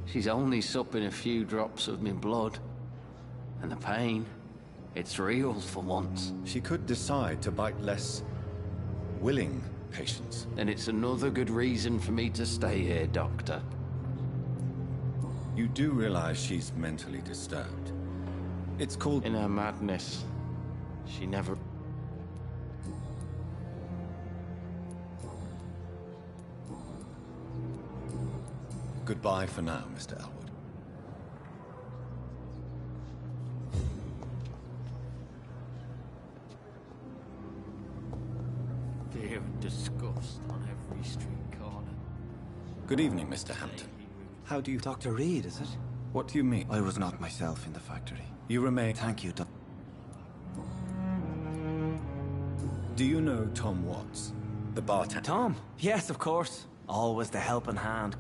She's only supping a few drops of me blood. And the pain, it's real for once. She could decide to bite less willing patients. Then it's another good reason for me to stay here, Doctor. You do realize she's mentally disturbed. It's called... In her madness, she never... Goodbye for now, Mr. Elwood. Fear and disgust on every street corner. Good evening, Mr. Hampton. How do you... Dr. Reed, is it? What do you mean? I was not myself in the factory. You remain... Thank you, Doc. Do you know Tom Watts, the bartender? Tom? Yes, of course. Always the helping hand.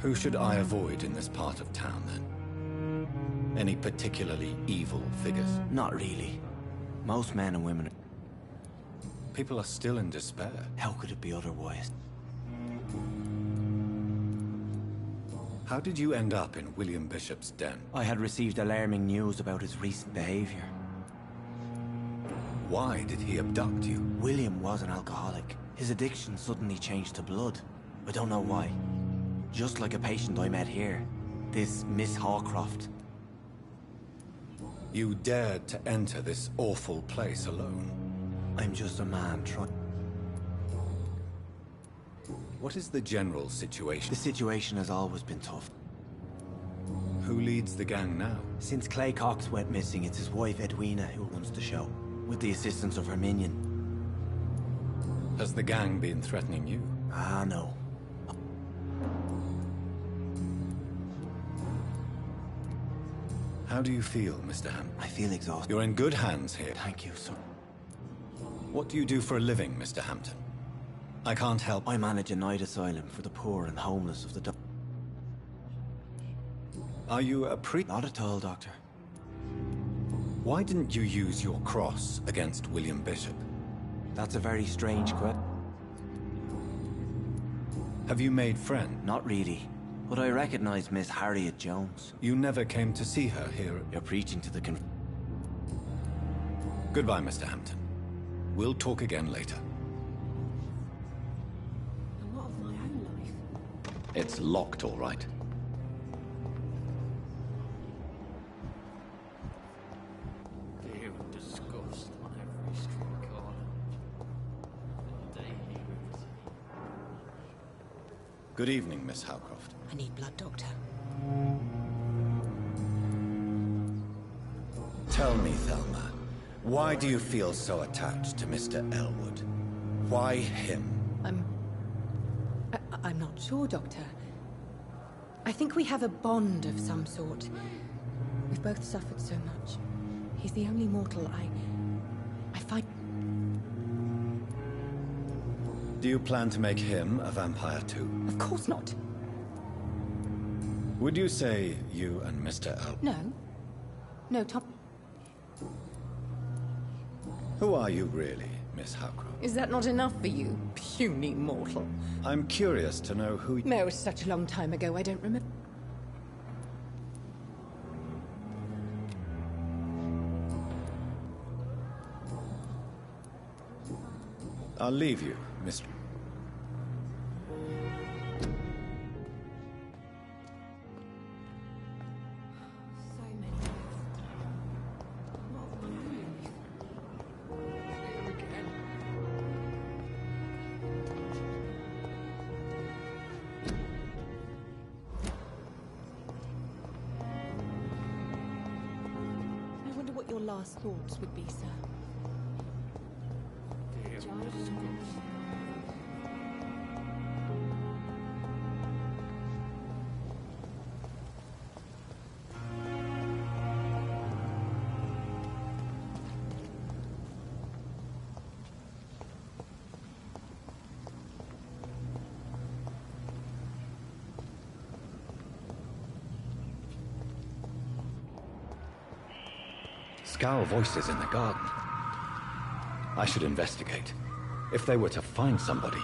Who should I avoid in this part of town, then? Any particularly evil figures? Not really. Most men and women... People are still in despair. How could it be otherwise? How did you end up in William Bishop's den? I had received alarming news about his recent behavior. Why did he abduct you? William was an alcoholic. His addiction suddenly changed to blood. I don't know why. Just like a patient I met here. This Miss Horcroft. You dared to enter this awful place alone. I'm just a man trying... What is the general situation? The situation has always been tough. Who leads the gang now? Since Clay Cox went missing, it's his wife Edwina who runs the show, with the assistance of her minion. Has the gang been threatening you? Ah, no. How do you feel, Mr. Hampton? I feel exhausted. You're in good hands here. Thank you, sir. What do you do for a living, Mr. Hampton? I can't help. I manage a night asylum for the poor and homeless of the... Are you a priest? Not at all, Doctor. Why didn't you use your cross against William Bishop? That's a very strange question. Have you made friends? Not really. But I recognize Miss Harriet Jones. You never came to see her here. You're preaching to the Goodbye, Mr. Hampton. We'll talk again later. A lot of my own life. It's locked, all right. Fear and disgust on every street corner. The daily routine. Good evening, Miss Howcroft. I need blood, Doctor. Tell me, Thelma, why do you feel so attached to Mr. Elwood? Why him? I'm not sure, Doctor. I think we have a bond of some sort. We've both suffered so much. He's the only mortal I find... Do you plan to make him a vampire too? Of course not. Would you say you and Mr. Elwood... No. No, Tom... Who are you really, Miss Howcroft? Is that not enough for you, puny mortal? I'm curious to know who... No, it was such a long time ago, I don't remember. I'll leave you, Miss... last thoughts would be, sir? Scowl voices in the garden. I should investigate. If they were to find somebody.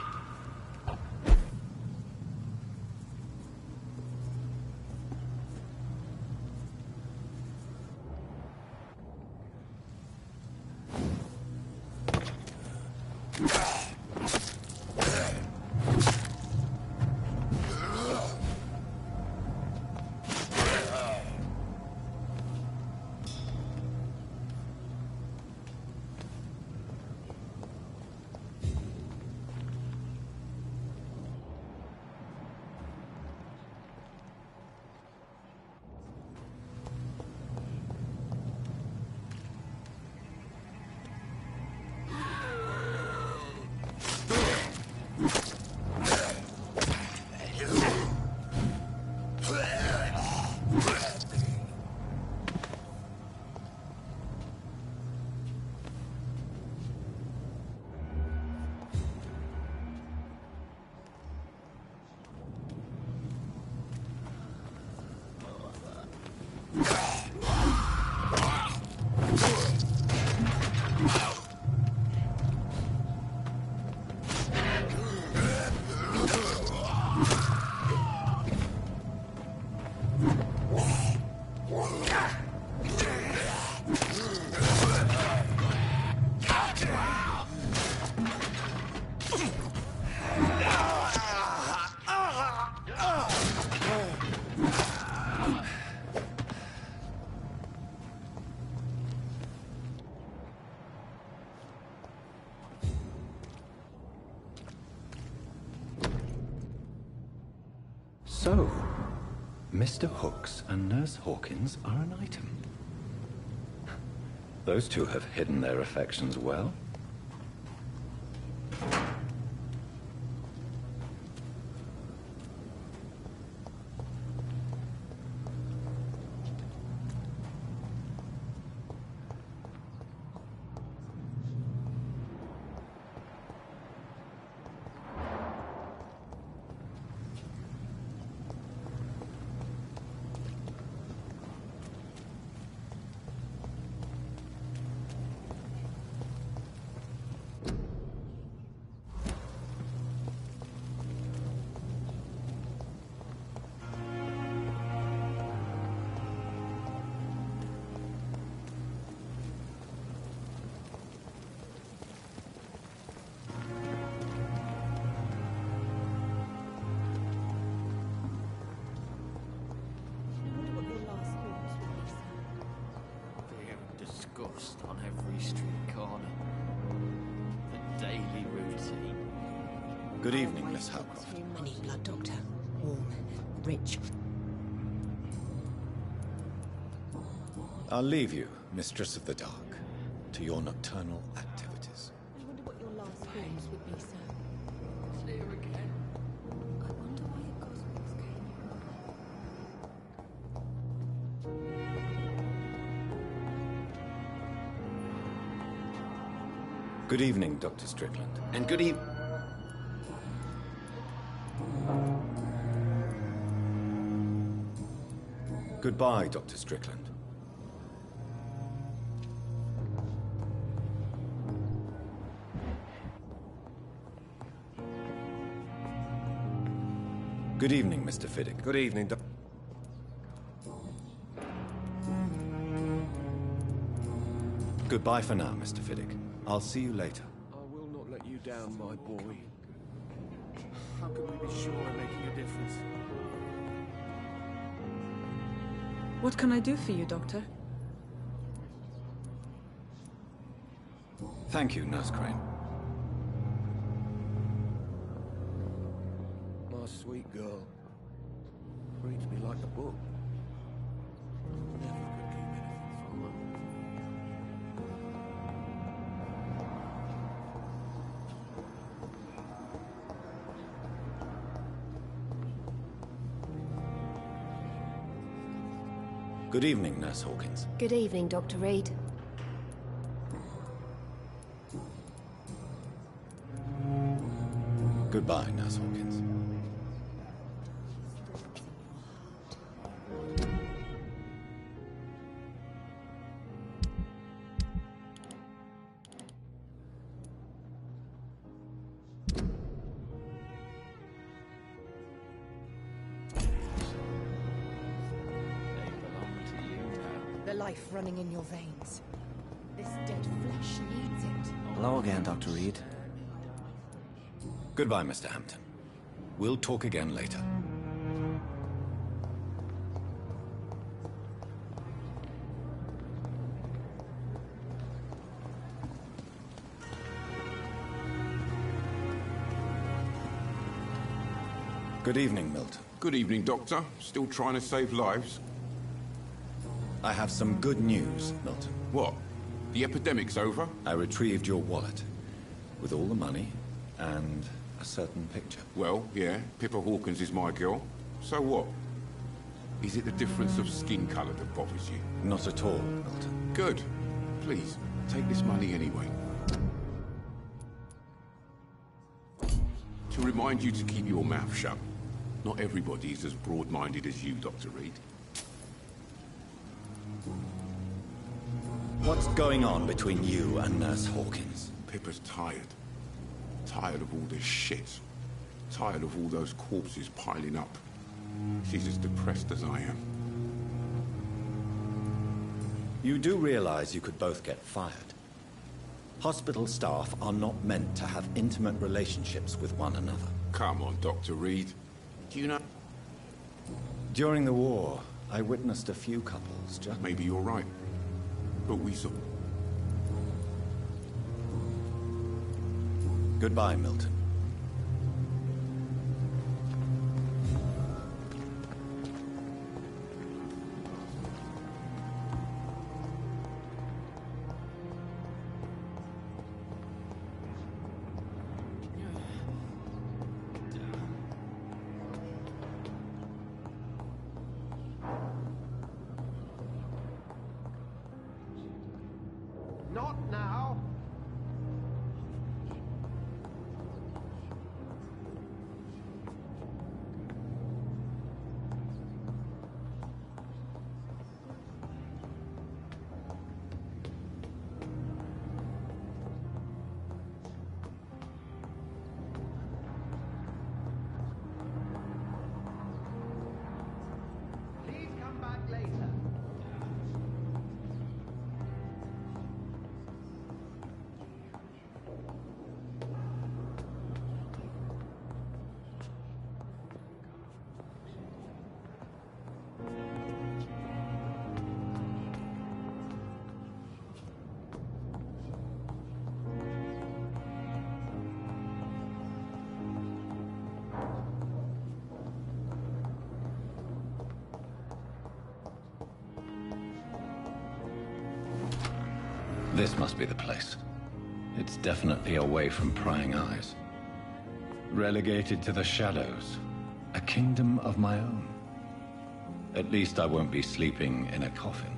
So, Mr. Hooks and Nurse Hawkins are an item. Those two have hidden their affections well. Disgust on every street corner. The daily routine. Good evening, Miss Howcroft. I need blood, Doctor. Warm, rich. I'll leave you, Mistress of the Dark, to your nocturnal activities. I wonder what your last thoughts would be, sir. It's here again. I wonder why the cosmos came Good evening, Dr. Strickland. And good evening. Goodbye, Dr. Strickland. Good evening, Mr. Fiddick. Good evening, Doc. Goodbye for now, Mr. Fiddick. I'll see you later. I will not let you down, my boy. How can we be sure we're making a difference? What can I do for you, Doctor? Thank you, Nurse Crane. My sweet girl. Reads me like a book. Never could keep anything from her. Good evening, Nurse Hawkins. Good evening, Dr. Reed. Goodbye, Nurse Hawkins. The life running in your veins. This dead flesh needs it. Hello again, Dr. Reed. Goodbye, Mr. Hampton. We'll talk again later. Good evening, Milton. Good evening, Doctor. Still trying to save lives? I have some good news, Milton. What? The epidemic's over? I retrieved your wallet, with all the money and a certain picture. Well, yeah, Pippa Hawkins is my girl. So what? Is it the difference of skin colour that bothers you? Not at all, Milton. Good. Please, take this money anyway. To remind you to keep your mouth shut. Not everybody is as broad-minded as you, Dr. Reed. What's going on between you and Nurse Hawkins? Pippa's tired. Tired of all this shit. Tired of all those corpses piling up. She's as depressed as I am. You do realize you could both get fired. Hospital staff are not meant to have intimate relationships with one another. Come on, Dr. Reed. Do you know... During the war, I witnessed a few couples just... Maybe you're right. But we saw... Goodbye, Milton. Not now. Please come back later. This must be the place. It's definitely away from prying eyes. Relegated to the shadows. A kingdom of my own. At least I won't be sleeping in a coffin.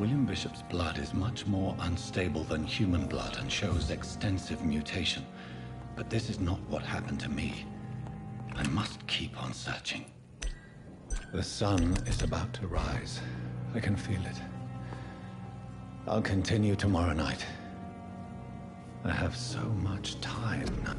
William Bishop's blood is much more unstable than human blood and shows extensive mutation. But this is not what happened to me. I must keep on searching. The sun is about to rise. I can feel it. I'll continue tomorrow night. I have so much time now.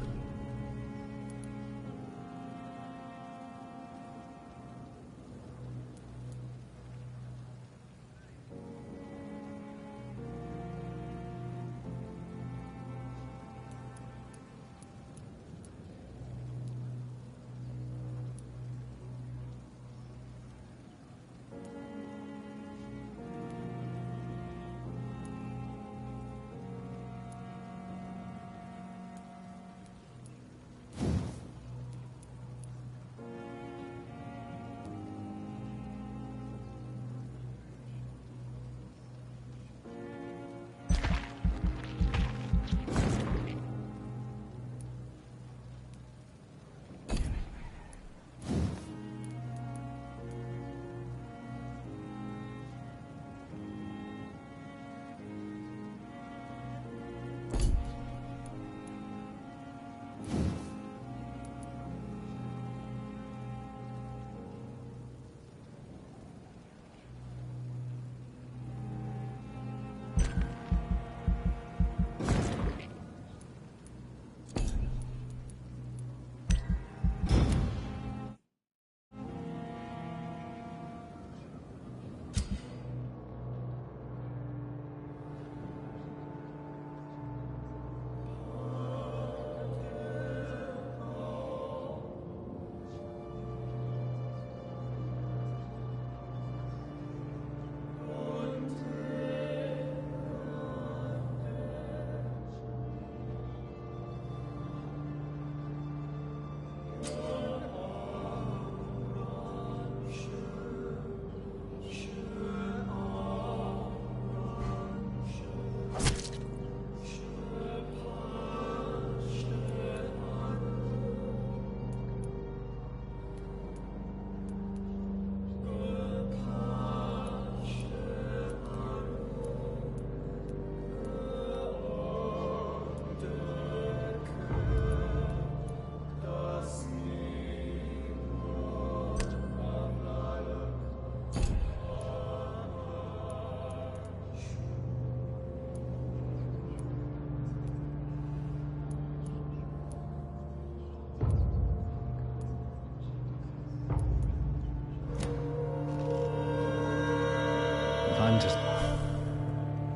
I'm just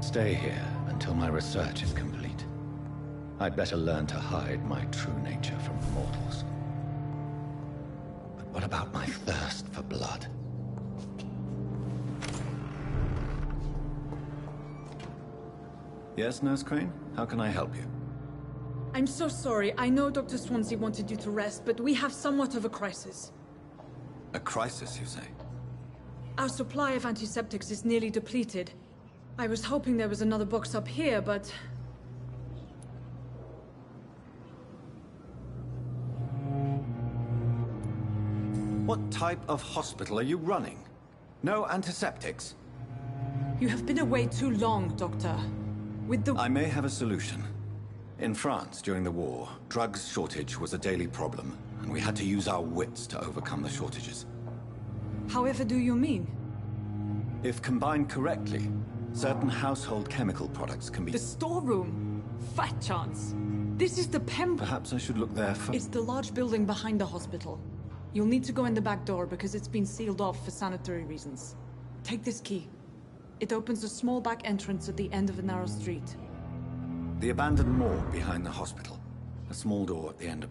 stay here until my research is complete. I'd better learn to hide my true nature from mortals. But what about my thirst for blood? Yes, Nurse Crane? How can I help you? I'm so sorry. I know Dr. Swansea wanted you to rest, but we have somewhat of a crisis. A crisis, you say? Our supply of antiseptics is nearly depleted. I was hoping there was another box up here, but... What type of hospital are you running? No antiseptics? You have been away too long, Doctor. With the... I may have a solution. In France, during the war, drugs shortage was a daily problem, and we had to use our wits to overcome the shortages. However do you mean? If combined correctly, certain household chemical products can be... The storeroom? Fat chance. This is the Perhaps I should look there for... It's the large building behind the hospital. You'll need to go in the back door because it's been sealed off for sanitary reasons. Take this key. It opens a small back entrance at the end of a narrow street. The abandoned morgue behind the hospital. A small door at the end of...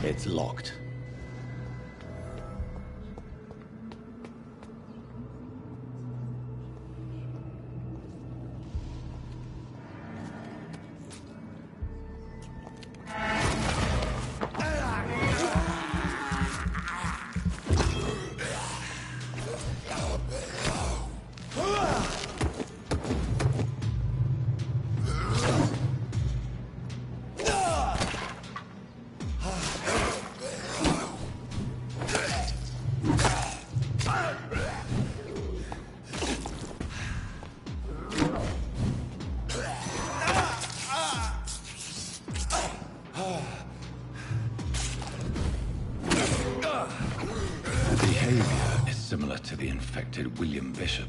It's locked. Behavior is similar to the infected William Bishop.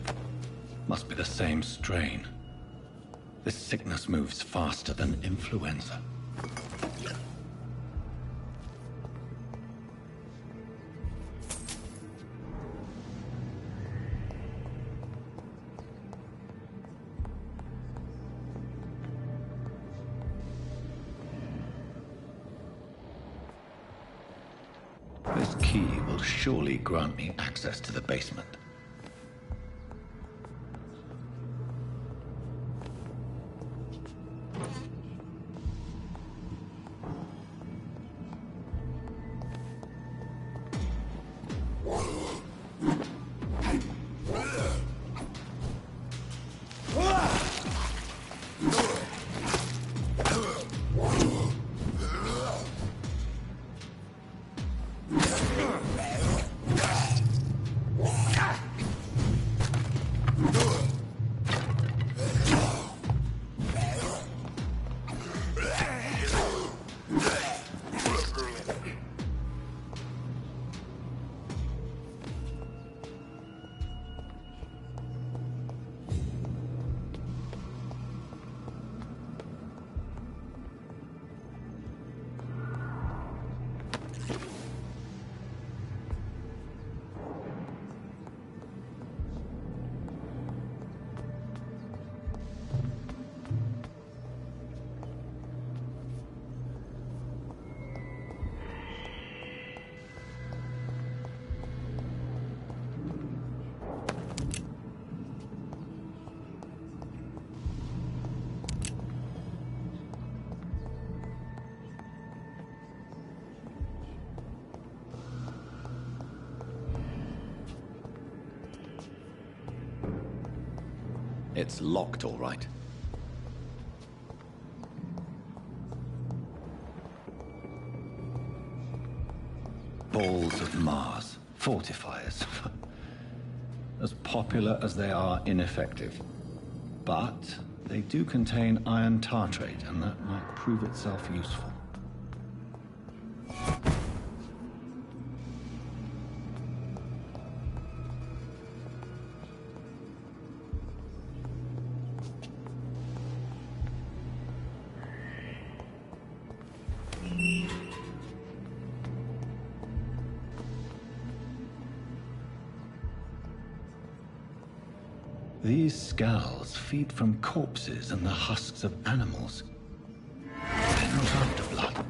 Must be the same strain. This sickness moves faster than influenza. This key will surely grant me access to the basement. It's locked, all right. Balls of Mars, fortifiers. As popular as they are ineffective. But they do contain iron tartrate, and that might prove itself useful. These skulls feed from corpses and the husks of animals. They're not after blood.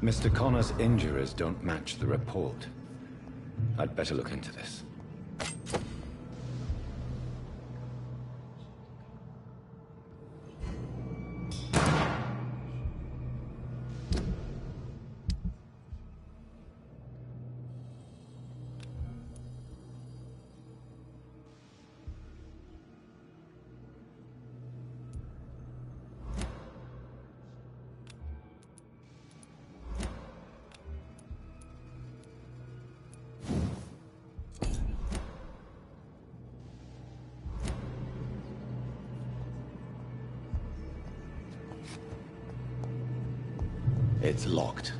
Mr. Connor's injuries don't match the report. I'd better look into this. It's locked.